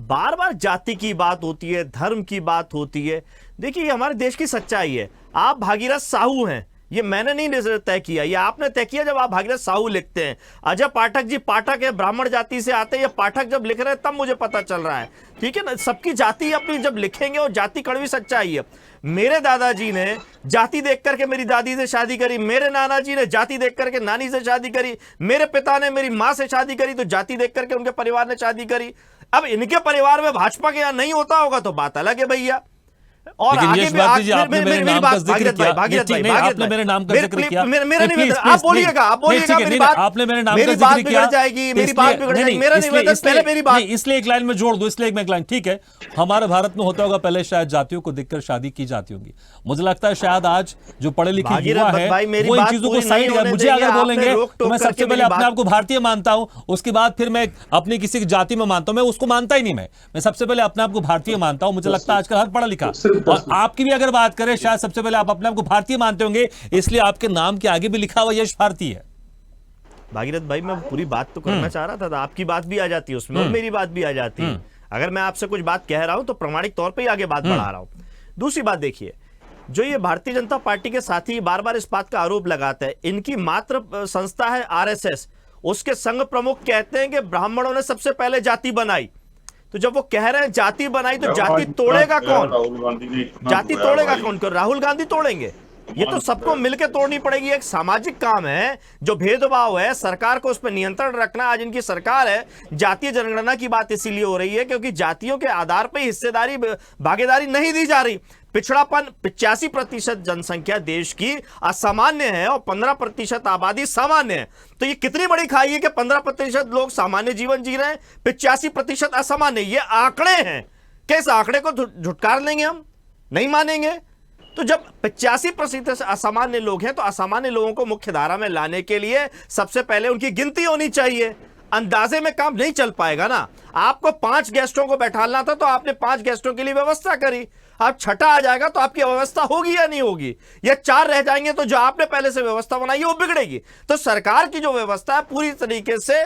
बार बार जाति की बात होती है, धर्म की बात होती है। देखिए, ये हमारे देश की सच्चाई है। आप भागीरथ साहू हैं, ये मैंने नहीं तय किया, ये आपने तय किया जब आप भागीरथ साहू लिखते हैं। अजय पाठक जी पाठक है, ब्राह्मण जाति से आते हैं, ये पाठक जब लिख रहे हैं तब मुझे पता चल रहा है। ठीक है ना, सबकी जाति अपनी जब लिखेंगे, और जाति कड़वी सच्चाई है। मेरे दादाजी ने जाति देख करके मेरी दादी से शादी करी, मेरे नाना जी ने जाति देख करके नानी से शादी करी, मेरे पिता ने मेरी मां से शादी करी, तो जाति देख करके उनके परिवार ने शादी करी। अब इनके परिवार में भाजपा के यहां नहीं होता होगा तो बात अलग है भैया। और आगे भी आपने मेरे नाम का जिक्र किया, आपने मेरे नाम का जिक्र किया, मेरा निवेदन आप बोलिएगा, आप बोलिएगा, मेरी बात, आपने मेरे नाम का जिक्र किया जाएगी, मेरी बात बिगड़ जाएगी। मेरा निवेदन पहले मेरी बात, इसलिए एक लाइन में जोड़ दो, इसलिए एक लाइन। ठीक है, हमारे भारत में होता होगा पहले शायद जातियों को देखकर शादी की जाती होगी। मुझे लगता है शायद आज जो पढ़े लिखे युवा है वो इन चीजों को साइड कर, मुझे अगर बोलेंगे तो मैं सबसे पहले अपने आप को भारतीय मानता हूं, उसके बाद फिर मैं अपनी किसी की जाति में मानता हूं। मैं उसको मानता ही नहीं, मैं सबसे पहले अपने आप को भारतीय मानता हूं। मुझे लगता है आजकल हर पढ़ा लिखा, और आपकी भी अगर बात करें शायद सबसे पहले आप अपने आप को भारतीय मानते होंगे, इसलिए आपके नाम के आगे भी लिखा हुआ यश भारती है। भागीरथ भाई, मैं पूरी बात तो करना चाह रहा था, आपकी बात भी आ जाती है उसमें और मेरी बात भी आ जाती है। अगर मैं आपसे कुछ बात कह रहा हूं तो प्रामाणिक तौर पे ही आगे बात बढ़ा रहा हूं। दूसरी बात देखिए, जो ये भारतीय जनता पार्टी के साथी बार बार इस बात का आरोप लगाते हैं, इनकी मात्र संस्था है आरएसएस, उसके संघ प्रमुख कहते हैं कि ब्राह्मणों ने सबसे पहले जाति बनाई। तो जब वो कह रहे हैं जाति बनाई, तो जाति तोड़ेगा कौन? जाति तोड़ेगा कौन? राहुल गांधी तोड़ेंगे? ये तो सबको मिलकर तोड़नी पड़ेगी। एक सामाजिक काम है, जो भेदभाव है सरकार को उस पर नियंत्रण रखना। आज इनकी सरकार है, जातीय जनगणना की बात इसीलिए हो रही है क्योंकि जातियों के आधार पर हिस्सेदारी, भागीदारी नहीं दी जा रही। पिछड़ापन, 85% जनसंख्या देश की असामान्य है और 15% आबादी सामान्य है। तो ये कितनी बड़ी खाई है कि 15% लोग सामान्य जीवन जी रहे हैं, 85% असामान्य। ये आंकड़े हैं, किस आंकड़े को झुटकार लेंगे हम? नहीं मानेंगे। तो जब 85% असामान्य लोग हैं, तो असामान्य लोगों को मुख्य धारा में लाने के लिए सबसे पहले उनकी गिनती होनी चाहिए। अंदाजे में काम नहीं चल पाएगा ना। आपको 5 गेस्टों को बैठाना था तो आपने 5 गेस्टों के लिए व्यवस्था करी। अब छठा आ जाएगा तो आपकी व्यवस्था होगी या नहीं होगी? या 4 रह जाएंगे तो जो आपने पहले से व्यवस्था बनाई है वो बिगड़ेगी। तो सरकार की जो व्यवस्था है पूरी तरीके से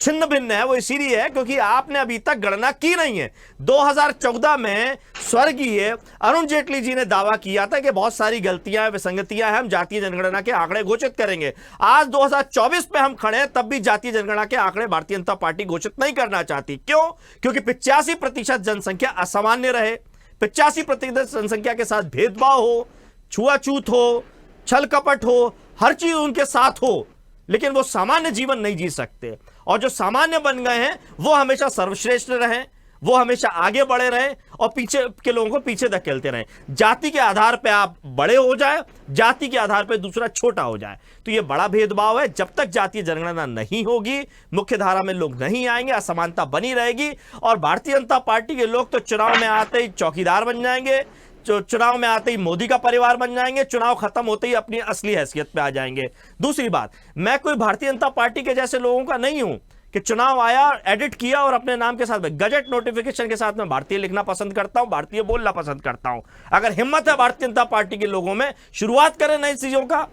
छिन्न भिन्न है। वो इसीलिए है क्योंकि आपने अभी तक गणना की नहीं है। 2014 में स्वर्गीय अरुण जेटली जी ने दावा किया था कि बहुत सारी गलतियां, विसंगतियां हैं, हम जातीय जनगणना के आंकड़े घोषित करेंगे। आज 2024 पे हम खड़े हैं, तब भी जातीय जनगणना के आंकड़े भारतीय जनता पार्टी घोषित नहीं करना चाहती। क्यों? क्योंकि 85% जनसंख्या असामान्य रहे, 85% जनसंख्या के साथ भेदभाव हो, छुआछूत हो, छल कपट हो, हर चीज उनके साथ हो, लेकिन वो सामान्य जीवन नहीं जी सकते। और जो सामान्य बन गए हैं वो हमेशा सर्वश्रेष्ठ रहें, वो हमेशा आगे बढ़े रहें और पीछे के लोगों को पीछे धकेलते रहें। जाति के आधार पे आप बड़े हो जाए, जाति के आधार पे दूसरा छोटा हो जाए, तो ये बड़ा भेदभाव है। जब तक जातीय जनगणना नहीं होगी, मुख्य धारा में लोग नहीं आएंगे, असमानता बनी रहेगी। और भारतीय जनता पार्टी के लोग तो चुनाव में आते ही चौकीदार बन जाएंगे, चुनाव में आते ही मोदी का परिवार बन जाएंगे, चुनाव खत्म होते ही अपनी असली हैसियत पे आ जाएंगे। दूसरी बात, मैं कोई भारतीय जनता पार्टी के जैसे लोगों का नहीं हूं कि चुनाव आया, एडिट किया और अपने नाम के साथ में गजट नोटिफिकेशन के साथ में भारतीय लिखना पसंद करता हूं, भारतीय बोलना पसंद करता हूं। अगर हिम्मत है भारतीय जनता पार्टी के लोगों में, शुरुआत करें नई चीजों का।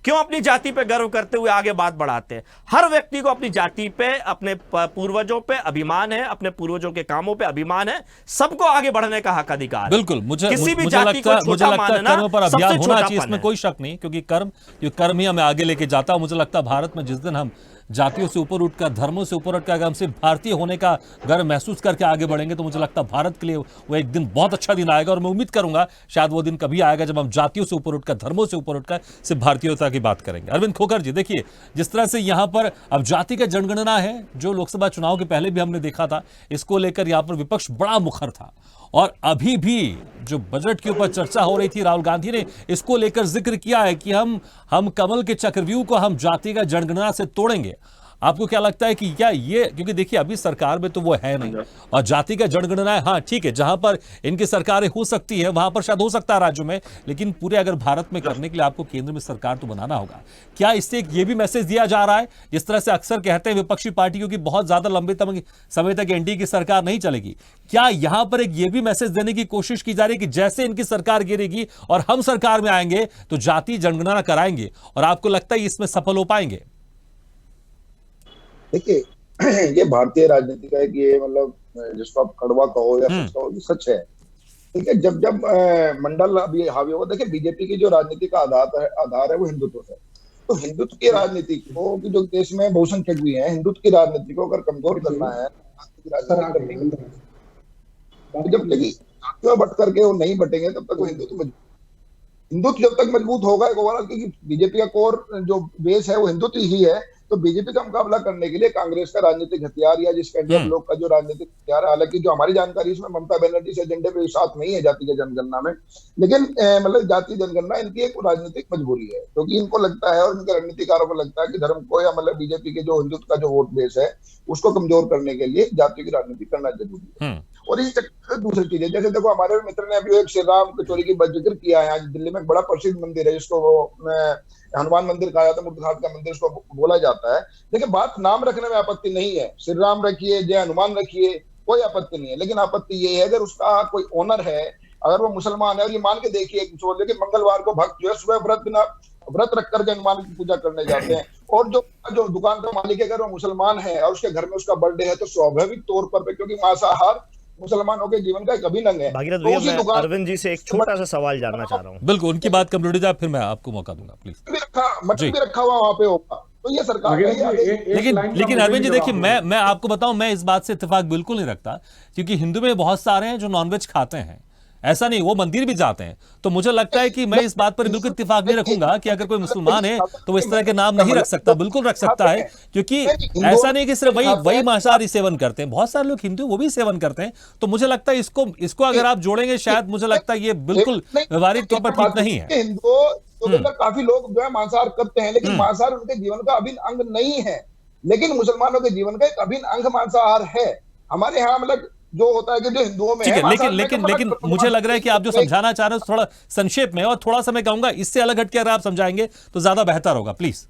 क्यों अपनी जाति पे गर्व करते हुए आगे बात बढ़ाते हैं? हर व्यक्ति को अपनी जाति पे, अपने पूर्वजों पे अभिमान है, अपने पूर्वजों के कामों पे अभिमान है। सबको आगे बढ़ने का हक अधिकार है। बिल्कुल, मुझे लगता है कर्म पर अभियान होना चाहिए, इसमें कोई शक नहीं, क्योंकि कर्म ही हमें आगे लेके जाता है। मुझे लगता है भारत में जिस दिन हम जातियों से ऊपर उठकर, धर्मों से ऊपर उठकर, अगर हम सिर्फ भारतीय होने का गर्व महसूस करके आगे बढ़ेंगे, तो मुझे लगता है भारत के लिए वो एक दिन बहुत अच्छा दिन आएगा। और मैं उम्मीद करूंगा शायद वो दिन कभी आएगा जब हम जातियों से ऊपर उठकर, धर्मों से ऊपर उठकर सिर्फ भारतीयता की बात करेंगे। अरविंद खोखर जी, देखिए जिस तरह से यहाँ पर अब जाति का जनगणना है, जो लोकसभा चुनाव के पहले भी हमने देखा था, इसको लेकर यहाँ पर विपक्ष बड़ा मुखर था। और अभी भी जो बजट के ऊपर चर्चा हो रही थी, राहुल गांधी ने इसको लेकर जिक्र किया है कि हम कमल के चक्रव्यूह को हम जाति का जनगणना से तोड़ेंगे। आपको क्या लगता है कि क्या ये, क्योंकि देखिए अभी सरकार में तो वो है नहीं, और जाति का जनगणना है, हाँ ठीक है, जहां पर इनकी सरकारें हो सकती है वहां पर शायद हो सकता है राज्यों में, लेकिन पूरे अगर भारत में करने के लिए आपको केंद्र में सरकार तो बनाना होगा। क्या इससे ये भी मैसेज दिया जा रहा है, जिस तरह से अक्सर कहते हैं विपक्षी पार्टियों की बहुत ज्यादा लंबे समय तक एनडीए की सरकार नहीं चलेगी, क्या यहां पर एक ये भी मैसेज देने की कोशिश की जा रही है कि जैसे इनकी सरकार गिरेगी और हम सरकार में आएंगे तो जाति जनगणना कराएंगे, और आपको लगता है इसमें सफल हो पाएंगे? देखिए ये भारतीय राजनीति का एक ये मतलब जिसको आप कड़वा कहो या सच कहो, ये सच है। ठीक है, जब मंडल अभी हावी होगा, देखिए बीजेपी की जो राजनीति का आधार है वो हिंदुत्व है। तो हिंदुत्व की राजनीति को, जो देश में बहुसंख्यक भी है, हिंदुत्व की राजनीति को अगर कमजोर करना है, जब तक बट करके वो नहीं बटेंगे तब तक वो हिंदुत्व जब तक मजबूत होगा, ओवरऑल क्योंकि बीजेपी का कोर जो बेस है वो हिंदुत्व ही है। तो बीजेपी का मुकाबला करने के लिए कांग्रेस का राजनीतिक हथियार या जिसका इंडिया ब्लॉक का जो राजनीतिक हथियार है, हालांकि जो हमारी जानकारी इसमें ममता बनर्जी से एजेंडे पे साथ नहीं है जाति के जनगणना में, लेकिन मतलब जाति जनगणना इनकी एक राजनीतिक मजबूरी है, क्योंकि इनको लगता है और इनके रणनीतिकारों को लगता है कि धर्म को या मतलब बीजेपी के जो हिंदुत्व का जो वोट बेस है उसको कमजोर करने के लिए जाति की राजनीति करना जरूरी है। और इस चक्कर दूसरी चीज है, जैसे देखो हमारे मित्र ने अभी एक श्री राम कचौरी की जिक्र किया है। आज दिल्ली में एक बड़ा प्रसिद्ध मंदिर है जिसको हनुमान मंदिर कहा जाता है, मुर्दाघाट का मंदिर उसको बोला जाता है। देखिए बात नाम रखने में आपत्ति नहीं है, श्री राम रखिए, जय हनुमान रखिए, कोई आपत्ति नहीं है, लेकिन आपत्ति ये है अगर उसका कोई ओनर है, अगर वो मुसलमान है, और ये मान के देखिए कि मंगलवार को भक्त जो है सुबह व्रत रख करके हनुमान की पूजा करने जाते हैं, और जो दुकान का मालिक है अगर वो मुसलमान है और उसके घर में उसका बर्थडे है, तो स्वाभाविक तौर पर क्योंकि मांसाहार मुसलमानों के जीवन का एक अभिन्न अंग है। भागीरथ भैया, मैं अरविंद जी से एक छोटा सा सवाल जानना चाह रहा हूँ। बिल्कुल, उनकी बात कंप्लीट हो जाए फिर मैं आपको मौका दूंगा, प्लीज। मटन भी रखा हुआ वहां पे होगा, तो ये सरकार लेकिन अरविंद जी देखिए, मैं आपको बताऊं, मैं इस बात से इत्तेफाक बिल्कुल नहीं रखता, क्योंकि हिंदू में बहुत सारे हैं जो नॉनवेज खाते हैं, ऐसा नहीं, वो मंदिर भी जाते हैं। तो मुझे लगता है कि मैं इस बात पर बिल्कुल इत्तेफाक नहीं रखूंगा कि अगर कोई मुसलमान है तो वो इस तरह के नाम नहीं रख सकता। बिल्कुल रख सकता है, क्योंकि ऐसा नहीं कि सिर्फ वही मांसाहारी सेवन करते हैं, बहुत सारे लोग हिंदू वो भी सेवन करते हैं। तो मुझे लगता है इसको अगर आप जोड़ेंगे, शायद मुझे लगता है ये बिल्कुल व्यवहारिक तौर पर ठीक नहीं है। हिंदुओं काफी लोग जो है मांसाहार करते हैं, लेकिन मांसाहार उनके जीवन का अभिन्न अंग नहीं है, लेकिन मुसलमानों के जीवन का एक अभिन्न अंग मांसाहार है। हमारे यहाँ मतलब जो होता है कि जो हिंदुओं में है, लेकिन मुझे लग रहा है कि आप जो समझाना चाह रहे हो थोड़ा संक्षेप में, और थोड़ा सा मैं कहूंगा इससे अलग हटके अगर आप समझाएंगे तो ज्यादा बेहतर होगा, प्लीज।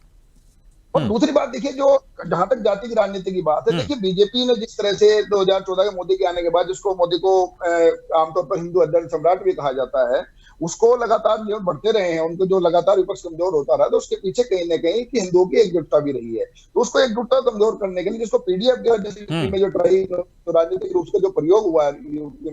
और दूसरी बात देखिए, जो जहां तक जाति की राजनीति की बात है, देखिए बीजेपी ने जिस तरह से 2014 के मोदी के आने के बाद, जिसको मोदी को आमतौर पर हिंदू अध्ययन सम्राट भी कहा जाता है, उसको लगातार जो बढ़ते रहे हैं, उनको जो लगातार विपक्ष कमजोर होता रहा, तो उसके पीछे कहीं ना कहीं कि हिंदुओं की एकजुटता भी रही है। तो उसको एकजुटता कमजोर करने के लिए जिसको पीडीएफ जैसे में जो ट्राई तो राजनीतिक रूप से जो प्रयोग हुआ है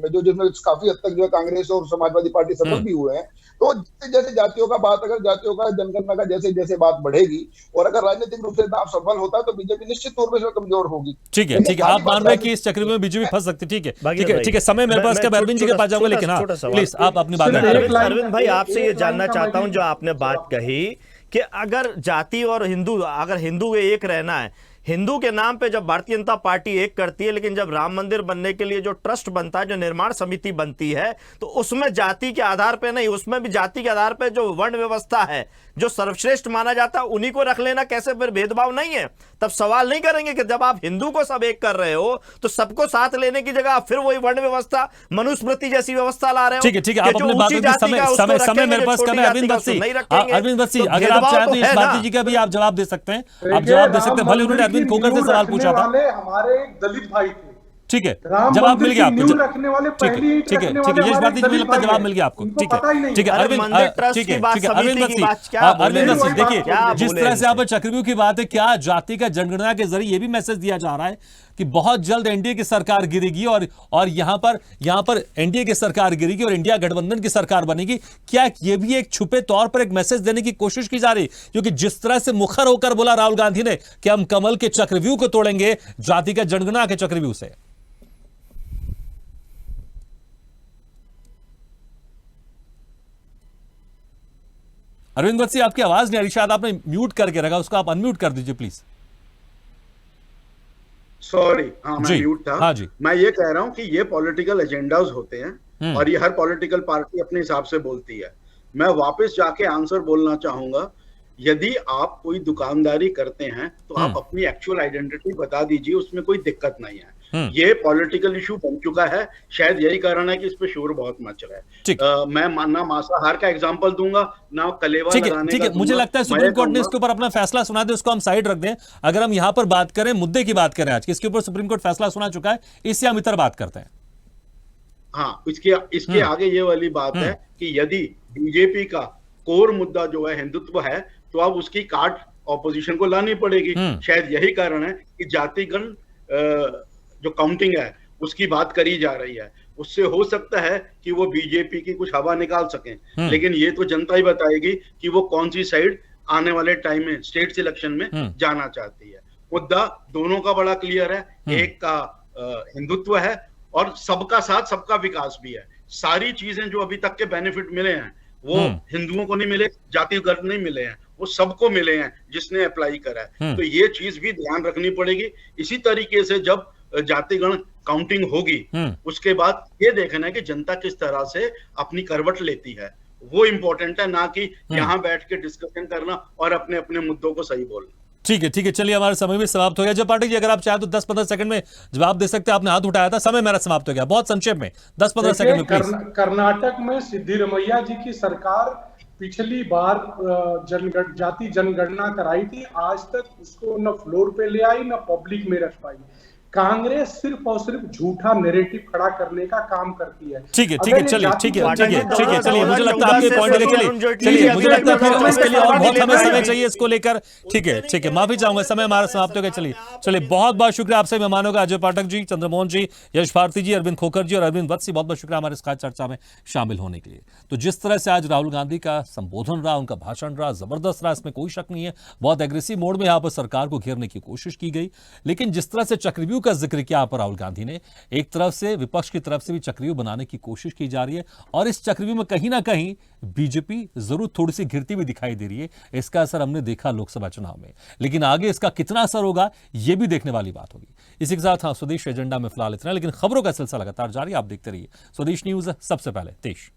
जो जिसमें काफी हद तक जो है कांग्रेस और समाजवादी पार्टी सफल भी हुए हैं, तो जैसे जातियों का बात, अगर जातियों का जनगणना का जैसे जैसे बात बढ़ेगी और अगर राजनीतिक रूप से आप सफल होता है तो बीजेपी निश्चित तौर पर कमजोर होगी। ठीक है, ठीक है, आप मान रहे हैं कि इस चक्र में बीजेपी फंस सकती है। ठीक है, ठीक है, ठीक है, समय मेरे पास, अरविंद जी के पास जाऊंगा, लेकिन हाँ प्लीज आप अपनी बात। अरविंद भाई, आपसे ये जानना चाहता हूं, जो आपने बात कही कि अगर जाति और हिंदू, अगर हिंदू एक रहना है, हिंदू के नाम पे जब भारतीय जनता पार्टी एक करती है, लेकिन जब राम मंदिर बनने के लिए जो ट्रस्ट बनता है, जो निर्माण समिति बनती है, तो उसमें जाति के आधार पे नहीं, उसमें भी जाति के आधार पे जो वर्ण व्यवस्था है, जो सर्वश्रेष्ठ माना जाता है, उन्हीं को रख लेना कैसे फिर भेदभाव नहीं है? तब सवाल नहीं करेंगे कि जब आप हिंदू को सब एक कर रहे हो तो सबको साथ लेने की जगह फिर वही वर्ण व्यवस्था, मनुस्मृति जैसी व्यवस्था ला रहे हो? ठीक है, ठीक है, आप अपनी बात समय मेरे पास कम है। अरविंद बत्सी, अगर आप चाहें तो इस भारती जी का भी आप जवाब दे सकते हैं, आप जवाब दे सकते हैं, भले उन्होंने अरविंद खोकर से सवाल पूछा था। हमारे दलित भाई थे, ठीक है, जवाब मिल गया आपको। रखने वाले पहली ठीक है, ठीक है, यश भारती जी, मुझे लगता है जवाब मिल गया आपको। ठीक है, ठीक है, अरविंद, ठीक है, ठीक है, अरविंद बत्सी, देखिए जिस तरह से आप चक्रव्यूह की बात है, क्या जाति का जनगणना के जरिए ये भी मैसेज दिया जा रहा है कि बहुत जल्द एनडीए की सरकार गिरेगी और यहां पर एनडीए की सरकार गिरेगी और इंडिया गठबंधन की सरकार बनेगी? क्या ये भी एक छुपे तौर पर एक मैसेज देने की कोशिश की जा रही? क्योंकि जिस तरह से मुखर होकर बोला राहुल गांधी ने कि हम कमल के चक्रव्यूह को तोड़ेंगे जाति का जनगणना के चक्रव्यूह से। अरविंद बत्सी, आपकी आवाज नहीं आ रही, शायद आपने म्यूट करके रखा, उसको आप अनम्यूट कर दीजिए प्लीज। सॉरी, हाँ मैं म्यूट था। हाँ जी, मैं ये कह रहा हूं कि ये पॉलिटिकल एजेंडाज होते हैं और ये हर पॉलिटिकल पार्टी अपने हिसाब से बोलती है। मैं वापस जाके आंसर बोलना चाहूंगा, यदि आप कोई दुकानदारी करते हैं तो आप अपनी एक्चुअल आइडेंटिटी बता दीजिए, उसमें कोई दिक्कत नहीं है। ये पॉलिटिकल इशू बन चुका है, शायद यही कारण है कि इस पे शोर बहुत मच रहा है। मैं ना मांसाहार का एग्जांपल दूंगा, ना कलेवा लगाने ठीक है, मुझे लगता है सुप्रीम कोर्ट ने इसके ऊपर अपना फैसला सुना दे, उसको हम साइड रख दें। अगर हम यहां पर बात करें, मुद्दे की बात करें आज की, इसके ऊपर सुप्रीम कोर्ट फैसला सुना चुका है, इससे हम इतर बात करते हैं। हाँ, इसके आगे ये वाली बात है कि यदि बीजेपी का कोर मुद्दा जो है हिंदुत्व है, तो अब उसकी काट ऑपोजिशन को लानी पड़ेगी। शायद यही कारण है कि जातिगण जो काउंटिंग है उसकी बात करी जा रही है। उससे हो सकता है कि वो बीजेपी की कुछ हवा निकाल सकें, लेकिन ये तो जनता ही बताएगी कि वो कौन सी साइड आने वाले टाइम में स्टेट सिलेक्शन में जाना चाहती है। मुद्दा दोनों का बड़ा क्लियर है, एक का हिंदुत्व है और सबका साथ सबका विकास भी है। सारी चीजें जो अभी तक के बेनिफिट मिले हैं वो हिंदुओं को नहीं मिले, जातिगत नहीं मिले हैं, वो सबको मिले हैं जिसने अप्लाई करा है। तो ये चीज भी ध्यान रखनी पड़ेगी। इसी तरीके से जब जातिगण काउंटिंग होगी, उसके बाद ये देखना है कि जनता किस तरह से अपनी करवट लेती है, वो इंपॉर्टेंट है, ना कि यहाँ बैठ के डिस्कशन करना और अपने अपने मुद्दों को सही बोलना। ठीक है, ठीक है, चलिए हमारा समय भी समाप्त हो गया। जब पाठक जी, अगर आप चाहे तो 10-15 सेकंड में जवाब दे सकते हैं, आपने हाथ उठाया था, समय मेरा समाप्त हो गया, बहुत संक्षेप में 10-15 सेकंड में प्लीज। कर्नाटक में सिद्धिरमैया जी की सरकार पिछली बार जाति जनगणना कराई थी, आज तक उसको न फ्लोर पे ले आई न पब्लिक में रख पाई। कांग्रेस सिर्फ और सिर्फ झूठा नैरेटिव खड़ा करने का काम करती है। ठीक है, ठीक है, चलिए, ठीक है, ठीक है, ठीक है, चलिए, मुझे लगता है आपके पॉइंट लेके चलिए, मुझे लगता है फिर इसके लिए और बहुत हमें समय चाहिए इसको लेकर। ठीक है, ठीक है, माफी चाहूंगा, समय हमारा समाप्त हो गया। चलिए, चलिए, बहुत बहुत शुक्रिया आपसे मेहमानों का, अजय पाठक जी, चंद्रमोहन जी, यश भारती जी, अरविंद खोकर जी और अरविंद बत्सी, बहुत बहुत शुक्रिया हमारे इस खास चर्चा में शामिल होने के लिए। तो जिस तरह से आज राहुल गांधी का संबोधन रहा, उनका भाषण रहा, जबरदस्त रहा, इसमें कोई शक नहीं है। बहुत एग्रेसिव मोड में यहाँ पर सरकार को घेरने की कोशिश की गई, लेकिन जिस तरह से चक्रव्यूह का जिक्र किया राहुल गांधी ने, एक तरफ से विपक्ष की तरफ से भी चक्रव्यूह बनाने की कोशिश की जा रही है और इस चक्रव्यूह में कहीं ना कहीं बीजेपी जरूर थोड़ी सी घिरती हुई दिखाई दे रही है। इसका असर हमने देखा लोकसभा चुनाव में, लेकिन आगे इसका कितना असर होगा यह भी देखने वाली बात होगी। इसी के साथ स्वदेश एजेंडा में फिलहाल इतना, लेकिन खबरों का सिलसिला लगातार जारी, आप देखते रहिए स्वदेश न्यूज, सबसे पहले देश।